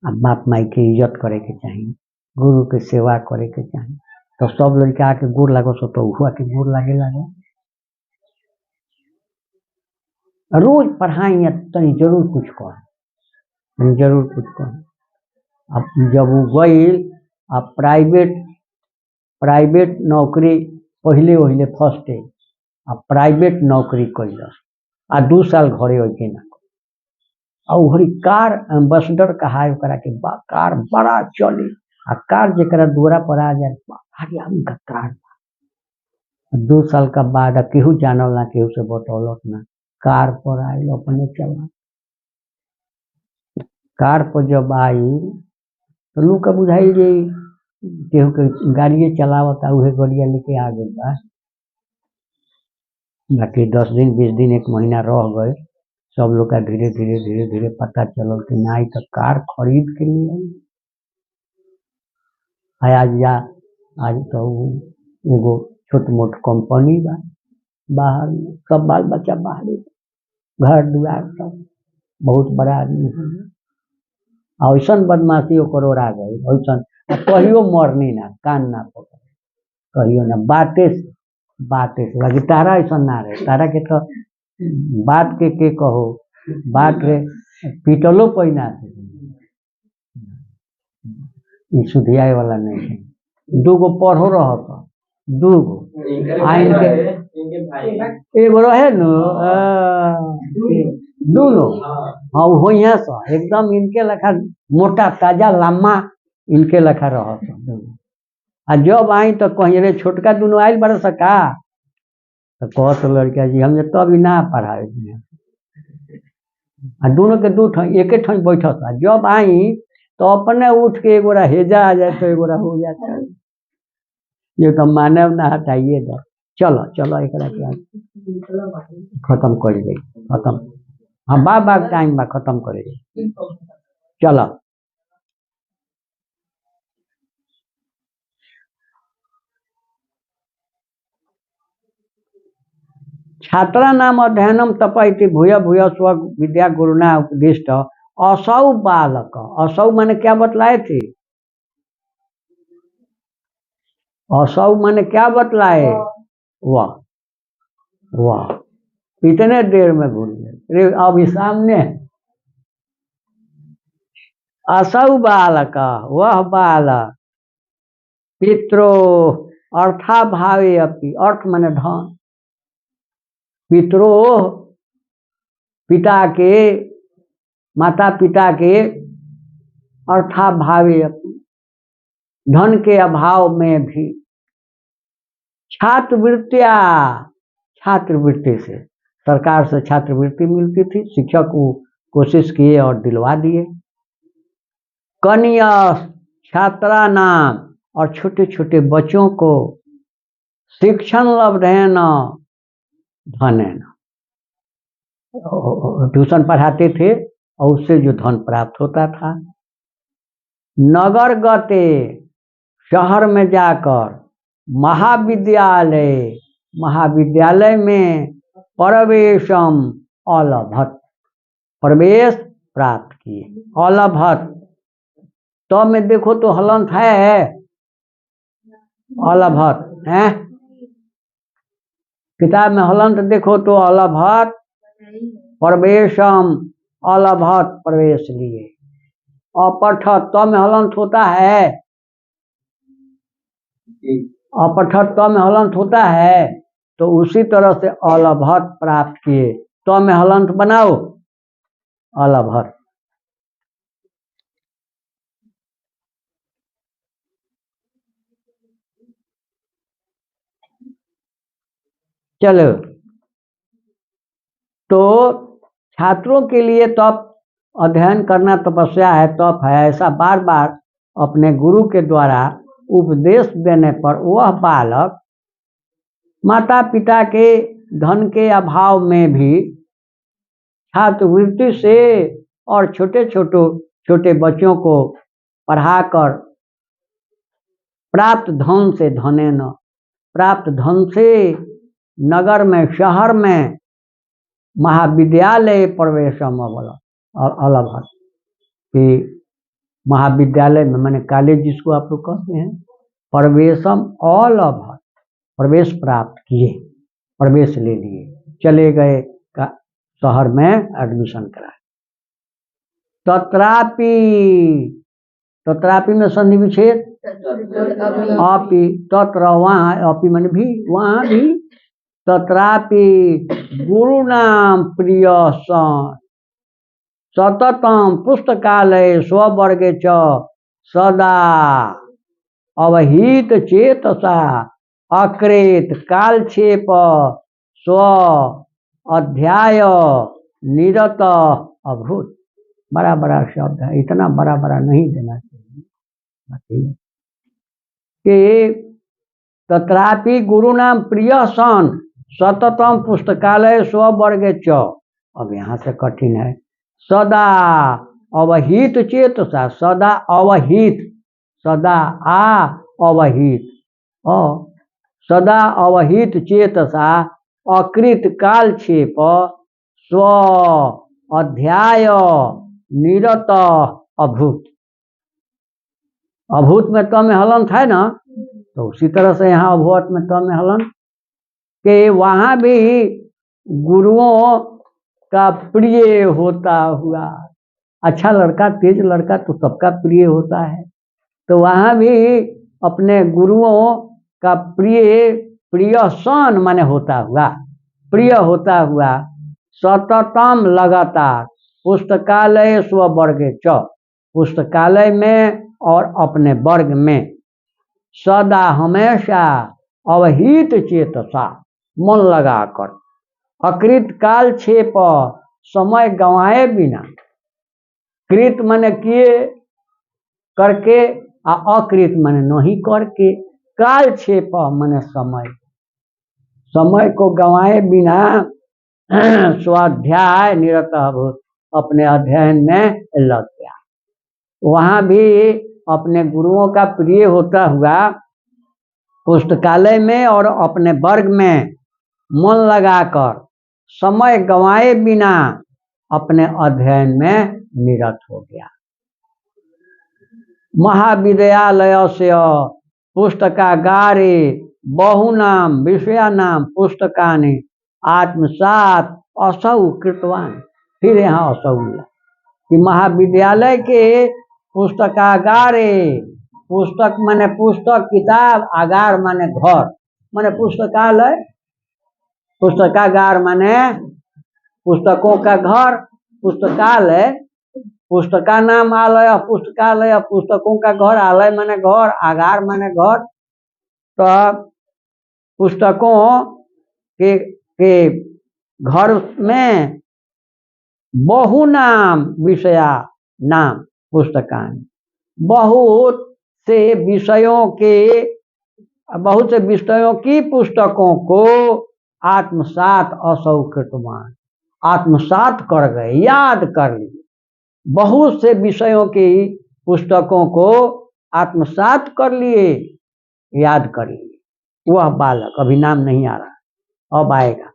अब बाप माई के इज्जत करे के चाहिए, गुरु के सेवा करे के चाहिए। तो सब लड़का आके गोड़ लागो सो तो हुआ के गोड़ लागे लगे रोज पढ़ाई तनी जरूर कुछ कह जरूर कुछ कह। अब जब वो गई अब प्राइवेट नौकरी पहले वहिले फर्स्ट अब प्राइवेट नौकरी कैलस आ 2 साल घरे होके ना आ वही कार एम्बेसडर कहा ओकरा के कार बड़ा चली आ कार जरा दूरा पर आ जाए अरे उनका कार 2 साल का बाद केहू जानल ना केहू से बतौलत ना कार पर आई अपने चला कार पर जब आई तो लोग का बुझाई जे केहू के गाड़िए चलावता उहे गाड़िया लेके आ गई बा। बाकी 10 दिन 20 दिन 1 महीना रह गए सब लोग का धीरे धीरे पता चलल कि नहीं तो कार खरीद के लिए आज तो एगो छोट मोट कंपनी बा बाहर में सब बाल बच्चा बाहर घर दुआर सब बहुत बड़ा आदमी है। ऐसा बदमाशी ओकर आ गई ऐसा कहियो मरनी ना कान ना पकड़ कहियो ना बाते से लगी तारा ऐसा ना रहे तारा के तो बात के कहो बात रे पीटलो पैना से सुधियाए वाला नहीं है। 2 गो पढ़ो रह 2 गो आइन के एगो रहे न दोनों हाँ वही सा एकदम इनके लखा मोटा ताजा लम्बा इनके लखा रह आ जब आई तो कहीं रे छोटका दोनों आयल बड़ा सका तो कहत लड़का जी हम तो अभी ना पढ़ाए आ दोनों के 2 ठन एक ठन बैठत जब आई तो अपने उठ के एगोरा हेजा आ जाए तो एगोरा हो जाता ये तो मानव ना हटाइए दो चलो चलो एक खत्म कर दे खत्म हाँ बाग टाइम बा खत्म कर दे चलो। छात्रा नाम अध्ययनम तपैति भूय भूय स्व विद्या गुरुना उपदिष्ट असौ बालक असौ माने क्या बतलाए थे असौ माने क्या बतलाए वाह वाह इतने देर में भूल गए अभी सामने असौ बालक वह बालक पित्रो अर्था भावे अपि अर्थ माने धन पितरो पिता के माता पिता के अर्था भावे धन के अभाव में भी छात्रवृत्तिया छात्रवृत्ति से, सरकार से छात्रवृत्ति मिलती थी, शिक्षक को कोशिश किए और दिलवा दिए। कन्या छात्रा नाम, और छोटे छोटे बच्चों को शिक्षण लब्धेन धनेन, ट्यूशन पढ़ाते थे और उससे जो धन प्राप्त होता था। नगर गते, शहर में जाकर, महाविद्यालय, महाविद्यालय में प्रवेशम अलभत, प्रवेश प्राप्त किए। अलभत तो में देखो तो हलंत है, अलभत है, किताब में हलंत देखो तो अलभत प्रवेशम, अलभत प्रवेश लिए। अपठत तो में हलंत होता है, अपठत तो में हलंत होता है, तो उसी तरह से अलभत प्राप्त किए। तो में हलंत बनाओ, अलभत। चलो, तो छात्रों के लिए तप, अध्ययन करना तपस्या है, तप है, ऐसा बार बार अपने गुरु के द्वारा उपदेश देने पर वह बालक माता पिता के धन के अभाव में भी छात्रवृत्ति से और छोटे बच्चों को पढ़ाकर प्राप्त धन से, धने न प्राप्त धन से नगर में, शहर में महाविद्यालय प्रवेशम अलभत, कि महाविद्यालय में, मैंने कॉलेज जिसको आप लोग कहते हैं, प्रवेशम अलभत, प्रवेश प्राप्त किए, प्रवेश ले लिए, चले गए शहर में एडमिशन कराए। तत्रापि, तत्रापि में संधि विच्छेद, अपि, तत्र वहाँ, अपि मन भी, वहाँ भी, तत्रापि गुरु नाम प्रिय सन सततम पुस्तकालय स्ववर्गे च सदा अवहित चेतसा अकृत कालक्षेप स्व अध्याय निरत अभूत। बड़ा बड़ा शब्द है, इतना बड़ा बड़ा नहीं देना चाहिए। कि तत्रापि गुरु नाम प्रिय सन सततम पुस्तकालय स्ववर्गे च, अब यहाँ से कठिन है, सदा अवहित चेतसा, सदा अवहित, सदा अवहित, सदा अवहित चेतसा अकृत कालक्षेप स्व अध्याय निरत अभूत। अभूत में त में हलंत है ना, तो उसी तरह से यहाँ अभूत में त में हलंत, कि वहाँ भी गुरुओं का प्रिय होता हुआ, अच्छा लड़का, तेज लड़का तो सबका प्रिय होता है, तो वहाँ भी अपने गुरुओं का प्रिय सन माने होता हुआ, प्रिय होता हुआ, सततम लगातार, पुस्तकालय स्ववर्गे च, पुस्तकालय में और अपने वर्ग में, सदा हमेशा अवहित चेतसा, मन लगाकर, अकृत कालक्षेप, समय गंवाए बिना, कृत माने किए करके, अकृत माने नहीं करके, कालक्षेप माने समय, समय को गंवाए बिना स्वाध्याय निरत अभूत, अपने अध्ययन में लग गया। वहाँ भी अपने गुरुओं का प्रिय होता हुआ पुस्तकालय में और अपने वर्ग में मन लगाकर, समय गंवाए बिना अपने अध्ययन में निरत हो गया। महाविद्यालय से पुस्तकागारे बहुनाम विषयानाम पुस्तकानि आत्मसात असौ कृतवान। फिर यहाँ असौ मिला कि महाविद्यालय के पुस्तकागारे, पुस्तक माने पुस्तक किताब, आगार माने घर, माने पुस्तकालय, पुस्तकागार माने पुस्तकों का घर, पुस्तकालय, पुस्तका नाम आलय, पुस्तकालय पुस्तकों का घर, आलय माने घर, आगार माने घर, तो पुस्तकों के के घर में बहुनाम विषया नाम पुस्तकानि, बहुत से विषयों की पुस्तकों को आत्मसात असौ कृतवान, आत्मसात कर गए, याद कर लिए। बहुत से विषयों की पुस्तकों को आत्मसात कर लिए, याद कर लिए। वह बालक, अभी नाम नहीं आ रहा, अब आएगा।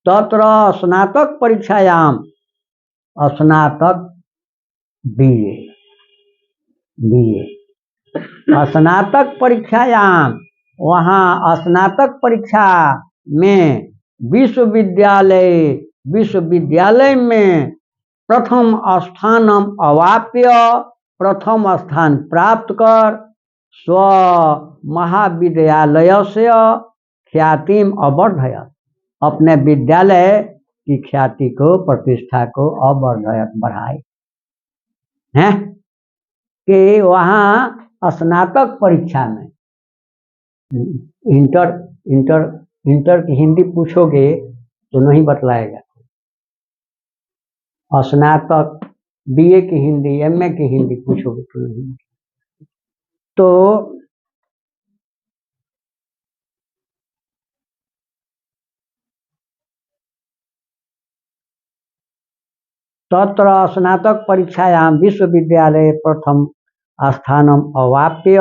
तत्र स्नातक परीक्षायाम, स्नातक बीए, स्नातक परीक्षायाम, वहाँ स्नातक परीक्षा में विश्वविद्यालय में प्रथम स्थानम अवाप्य, प्रथम स्थान प्राप्त कर स्व महाविद्यालय से ख्यातिम अवर्धयत, अपने विद्यालय की ख्याति को, प्रतिष्ठा को अवर्धयत, बढ़ाए हैं। कि वहाँ स्नातक परीक्षा में इंटर की हिंदी पूछोगे तो नहीं बतलाएगा। स्नातक बीए की हिंदी, एमए की हिंदी पूछोगे तो नहीं। तो तत्र स्नातक परीक्षायां विश्वविद्यालय प्रथम स्थानम अवाप्य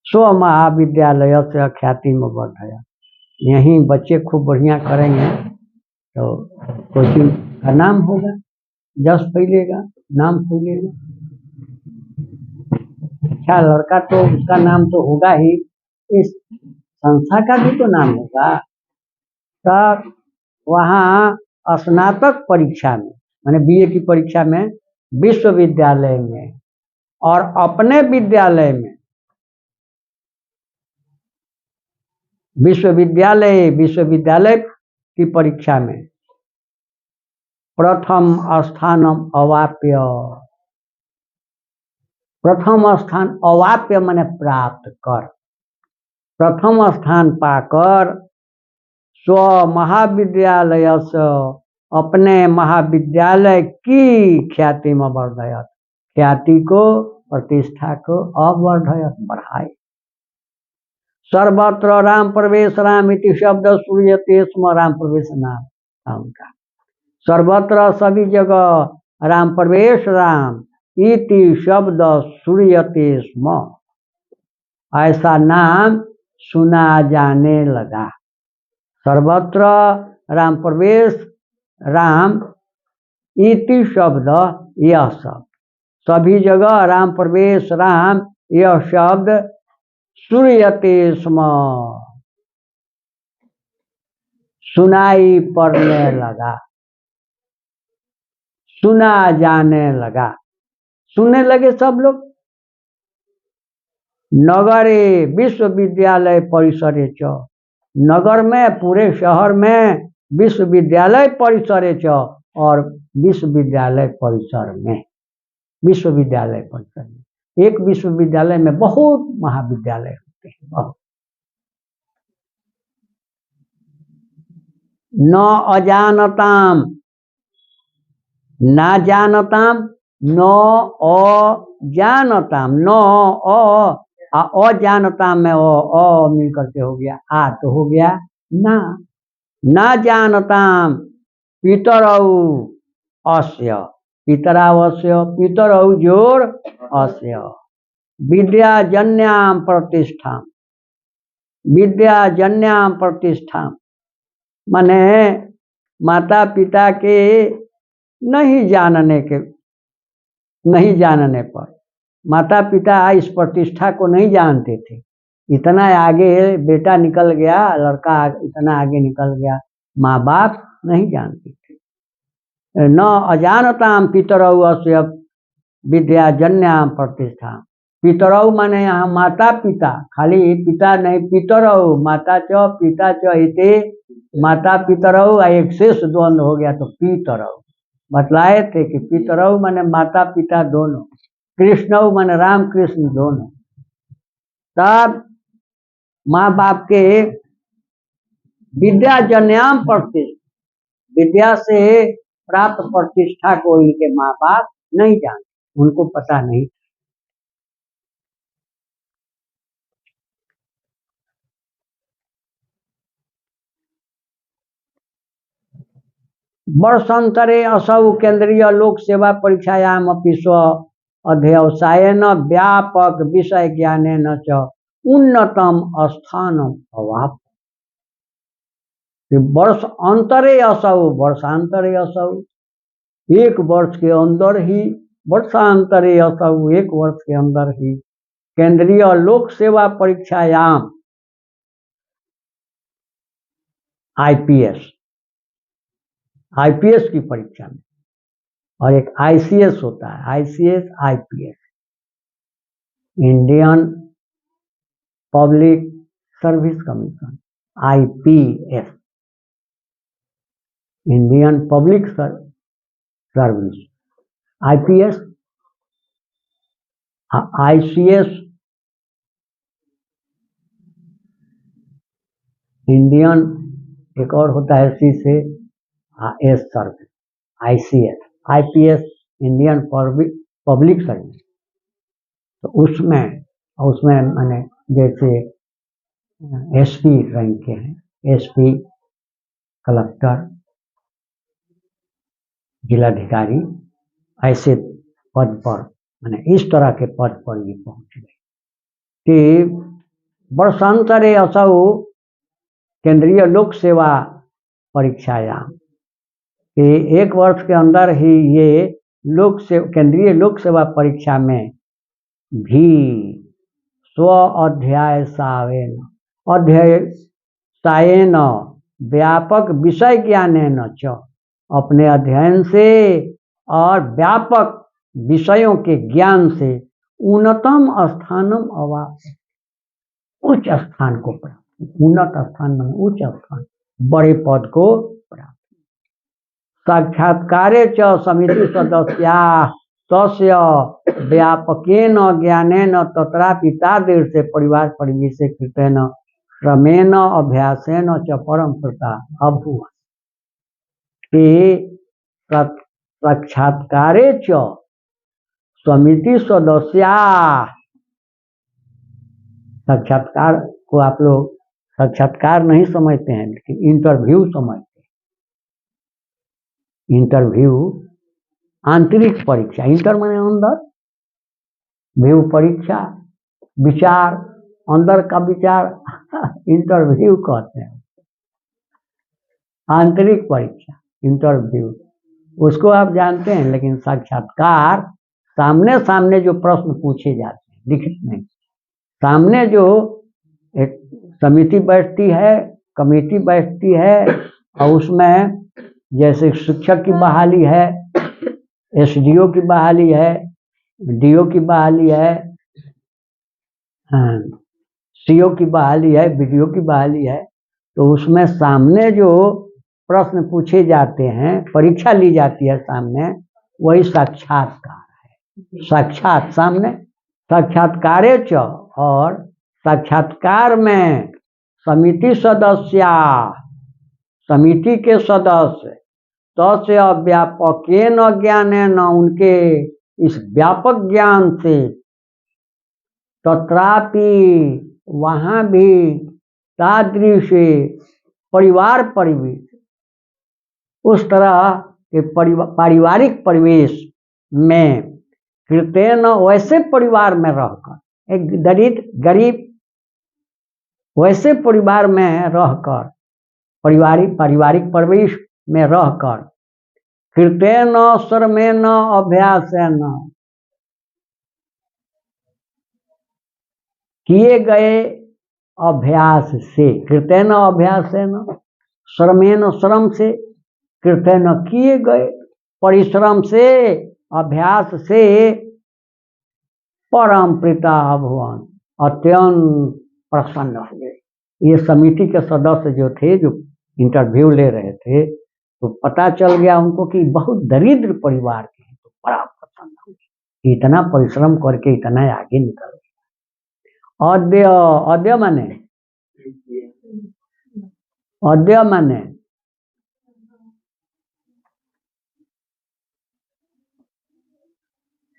स्व महाविद्यालय से ख्याति में बढ़। यहीं बच्चे खूब बढ़िया करेंगे तो कोचिंग का नाम होगा, जस फैलेगा, नाम फैलेगा। अच्छा लड़का तो उसका नाम तो होगा ही, इस संस्था का भी तो नाम होगा। तब वहाँ स्नातक परीक्षा में, माने बीए की परीक्षा में, विश्वविद्यालय में और अपने विद्यालय में, विश्वविद्यालय की परीक्षा में प्रथम स्थानम अवाप्य, प्रथम स्थान अवाप्य माने प्राप्त कर, प्रथम स्थान पाकर स्व महाविद्यालय से, अपने महाविद्यालय की ख्याति में वर्धयत, ख्याति को, प्रतिष्ठा को अवर्धयत, बढ़ाए। सर्वत्र राम प्रवेश राम इति शब्द श्रूयते स्म, राम प्रवेश नाम का, सर्वत्र सभी जगह राम प्रवेश राम इति शब्द श्रूयते स्म, ऐसा नाम सुना जाने लगा। सर्वत्र राम प्रवेश राम इति शब्द, यह शब्द, सभी जगह राम प्रवेश राम यह शब्द श्रूयते स्म, सुनाई पड़ने लगा, सुना जाने लगा, सुनने लगे सब लोग। नगरे विश्वविद्यालय परिसरे च, नगर में, पूरे शहर में विश्वविद्यालय परिसरे च, और विश्वविद्यालय परिसर में, विश्वविद्यालय परिसर में, एक विश्वविद्यालय में बहुत महाविद्यालय होते हैं, बहुत। न अजानताम, ना जानताम, न अजानताम, न अजानताम में ओ मिल करके हो गया, आ तो हो गया ना जानताम पितरऊ अस्य, पितरावस्य, पितरऊ जोर अस्य, विद्याजन्याम प्रतिष्ठा, विद्याजन्याम प्रतिष्ठा माने माता पिता के नहीं जानने पर, माता पिता इस प्रतिष्ठा को नहीं जानते थे। इतना आगे बेटा निकल गया, लड़का इतना आगे निकल गया, माँ बाप नहीं जानते थे। न अजानताम पितरऊ अस्य विद्याजन्याम प्रतिष्ठा, पितरऊ माने यहाँ माता पिता, खाली पिता नहीं, पितरऊ, माता च पिता च इते, माता पितरऊ, एक शेष द्वंद्व हो गया तो पितरऊ। बतलाए थे कि पितरऊ माने माता पिता दोनों, कृष्णऊ माने राम कृष्ण दोनों। तब माँ बाप के विद्या जन्याम प्रतिष्ठा, विद्या से प्राप्त प्रतिष्ठा को इनके माँ बाप नहीं जानते, उनको पता नहीं। वर्षांतरे असौ केंद्रीय लोक सेवा परीक्षायाम अपि स्व अध्यवसायेन व्यापक विषय ज्ञानेन च उन्नतम स्थानम अवाप। वर्ष अंतरे असौ, वर्षांतरे असौ, एक वर्ष के अंदर ही, वर्षांतरे असौ, एक वर्ष के अंदर ही केंद्रीय लोक सेवा परीक्षायाम आईपीएस, आईपीएस की परीक्षा में, और एक आईसीएस होता है, ICS IPS, Indian public service commission, IPS, Indian public service, IPS, ICS, Indian, एक और होता है सी से S service, ICS, IPS, Indian public service. तो उसमें मैंने जैसे एसपी रैंक के हैं, एसपी, कलेक्टर, जिलाधिकारी, ऐसे पद पर, मैंने इस तरह के पद पर ये पहुंच गए कि वर्षांतरे असौ केंद्रीय लोक सेवा परीक्षायाम, कि एक वर्ष के अंदर ही ये केंद्रीय लोक सेवा परीक्षा में भी स्व अध्यवसायेन, अध्यवसायेन व्यापक विषय ज्ञानेन च, अपने अध्ययन से और व्यापक विषयों के ज्ञान से उन्नतम स्थानम अवाप, उच्च स्थान को प्राप्त, उन्नत स्थान में उच्च स्थान, बड़े पद को प्राप्त। साक्षात्कारे च समिति सदस्या तस्य व्यापकेन ज्ञानेन तत्रापि तादृशे परिवार परिवेश कृतेन श्रमेण अभ्यासेन च परम कृता अभूव। साक्षात्कारे च समिति सदस्या, साक्षात्कार को आप लोग साक्षात्कार नहीं समझते हैं, लेकिन इंटरव्यू समझते हैं। इंटरव्यू आंतरिक परीक्षा, इंटर माने अंदर, व्यू परीक्षा, विचार, अंदर का विचार इंटरव्यू कहते हैं। आंतरिक परीक्षा, इंटरव्यू, उसको आप जानते हैं, लेकिन साक्षात्कार सामने सामने जो प्रश्न पूछे जाते हैं, लिखित नहीं, सामने जो एक समिति बैठती है, कमेटी बैठती है, और उसमें जैसे शिक्षक की बहाली है, एसडीओ की बहाली है, डीओ की बहाली है, सीओ की बहाली है, बीडीओ की बहाली है, तो उसमें सामने जो प्रश्न पूछे जाते हैं, परीक्षा ली जाती है सामने, वही साक्षात्कार है। साक्षात सामने, साक्षात्कारे च, और साक्षात्कार में समिति सदस्या, समिति के सदस्य, तस्य व्यापकेन ज्ञानेन, उनके इस व्यापक ज्ञान से, तत्रापि वहाँ भी, तादृशे परिवार परिवेश, उस तरह के पारिवारिक परिवेश में, कृतेन, वैसे परिवार में रहकर, एक दरिद्र गरीब वैसे परिवार में रहकर, पारिवारिक परिवेश में रहकर, कृतेन श्रमेण अभ्यासेन, किए गए अभ्यास से, कृतेन अभ्यासेन, श्रमेण श्रम से, कृतेन किए गए परिश्रम से, अभ्यास से, परम प्रीता भगवान, अत्यंत प्रसन्न हो गए। ये समिति के सदस्य जो थे, जो इंटरव्यू ले रहे थे, तो पता चल गया उनको कि बहुत दरिद्र परिवार के हैं, तो बड़ा प्रसन्न हो गए, इतना परिश्रम करके इतना आगे निकल गया। अद्य, अद्य माने अद्य माने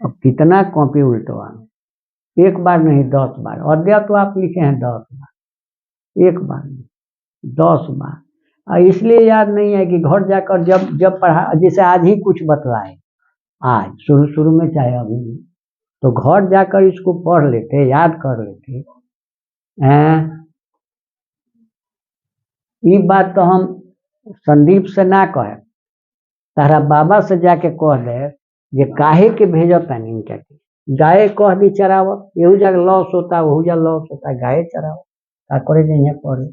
अब कितना कॉपी उल्टवा, एक बार नहीं 10 बार। अद्य तो आप लिखे हैं 10 बार, एक बार नहीं 10 बार। इसलिए याद नहीं है कि घर जाकर जब जब पढ़ा, जैसे आज ही कुछ बतलाए, आज शुरू शुरू में चाहे अभी भी, तो घर जाकर इसको पढ़ लेते, याद कर लेते हैं। ये बात तो हम संदीप से ना कहे, तारा बाबा से जाके कह दे ये काहे के भेजता नहीं क्या, गाय कह दी चरावत, यहू जगह लॉस होता है, वहू जगह लॉस होता है, गाय चरावत का करे नहीं पढ़े।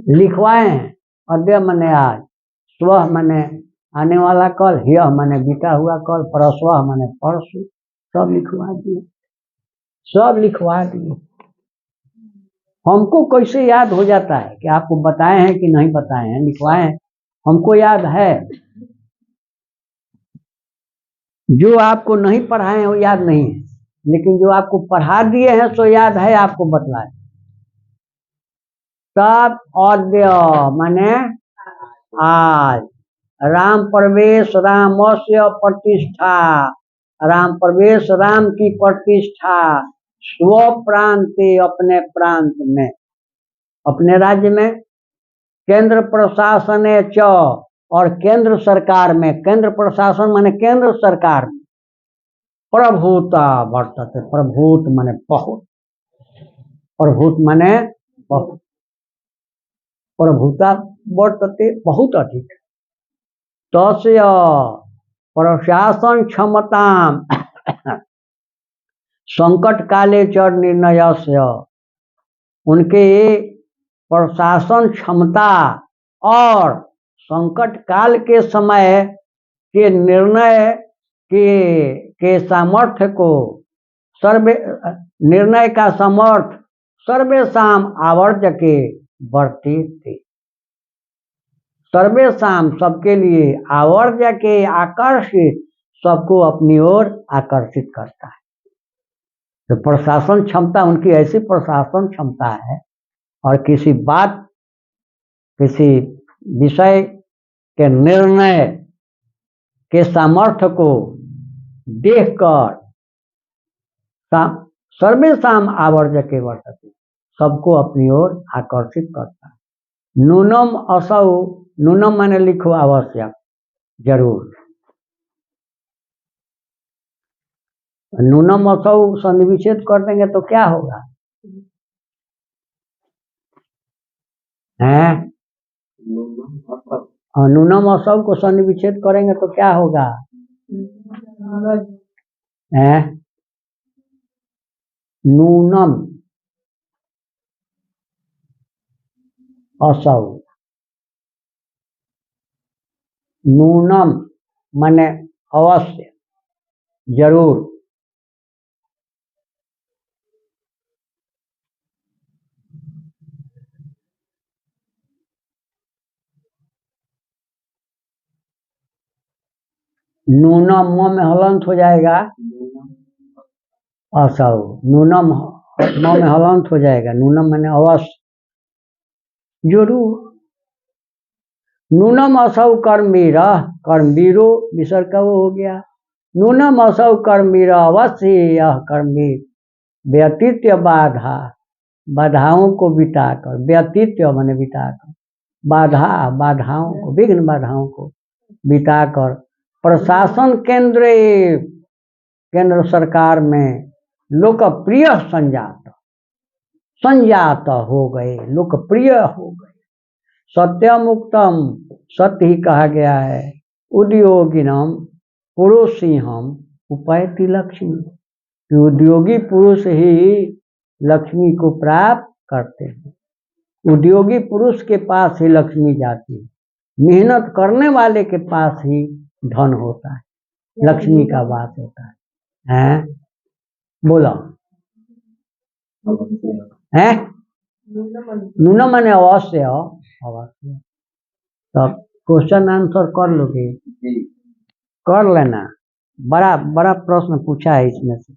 लिखवाए हैं अद्य मने आज, स्वह मने आने वाला कल, यह मने बीता हुआ कल, परस्वह मने परसों, सब लिखवा दिए, सब लिखवा दिए। हमको कैसे याद हो जाता है कि आपको बताए हैं कि नहीं बताए हैं, लिखवाए हैं, हमको याद है। जो आपको नहीं पढ़ाए हैं वो याद नहीं है, लेकिन जो आपको पढ़ा दिए हैं सो याद है, आपको बतलाए। तब अद्य माने आज, राम प्रवेश रामस्य प्रतिष्ठा, राम प्रवेश राम की प्रतिष्ठा, स्व प्रांते अपने प्रांत में, अपने राज्य में, केंद्र प्रशासन च, और केंद्र सरकार में, केंद्र प्रशासन माने केंद्र सरकार में, प्रभुता वर्तते, प्रभुत माने बहुत, प्रभुत माने बहुत, प्रभुता वर्तते बहुत अधिक, तस्य प्रशासन क्षमता संकट काले च निर्णयस्य, उनके प्रशासन क्षमता और संकट काल के समय के निर्णय के सामर्थ्य को, सर्वे निर्णय का समर्थ सर्वेशाम आवर्ज के वर्तिते, सर्वेशाम सबके लिए, आवर्ज के आकर्षित, सबको अपनी ओर आकर्षित करता है। तो प्रशासन क्षमता उनकी ऐसी प्रशासन क्षमता है, और किसी बात, किसी विषय के निर्णय के सामर्थ्य को देखकर सर्वेशाम आवर्ज के वर्तते, सबको अपनी ओर आकर्षित करता है। नूनम असौ, नूनम माने लिखो आवश्यक, जरूर, नूनम असौ सन्निविच्छेद कर देंगे तो क्या होगा, हैं? नूनम असौ को सन्निविच्छेद करेंगे तो क्या होगा, हैं? नूनम असौ, नूनम माने अवश्य, जरूर, नूनम म में हलंत हो जाएगा, असौ, नूनम म में हलंत हो जाएगा, नूनम माने अवश्य, जरूर। नूनम असौ कर्मवीर, कर्मवीरो विसर्ग का वो हो गया, नूनम असौ कर्मवीर अवश्य यह कर्मवीर, व्यतीत्य बाधा, बाधाओं को बिताकर, व्यतीत्य माने बिताकर, बाधा, बाधाओं को, विघ्न बाधाओं को बिताकर, प्रशासन केंद्र, केंद्र सरकार में लोकप्रिय संजात, संजात हो गए, लोकप्रिय हो गए, सत्यमुक्तम, सत्य ही कहा गया है, उद्योगिनम पुरुषिहम उपैति लक्ष्मी, कि उद्योगी पुरुष ही लक्ष्मी को प्राप्त करते हैं, उद्योगी पुरुष के पास ही लक्ष्मी जाती है, मेहनत करने वाले के पास ही धन होता है, लक्ष्मी का वास होता है, हैं? बोलो, हैं? नूनम माने अवश्य, अवश्य। तो क्वेश्चन आंसर कर लोगे, कर लेना, बड़ा बड़ा प्रश्न पूछा है इसमें से।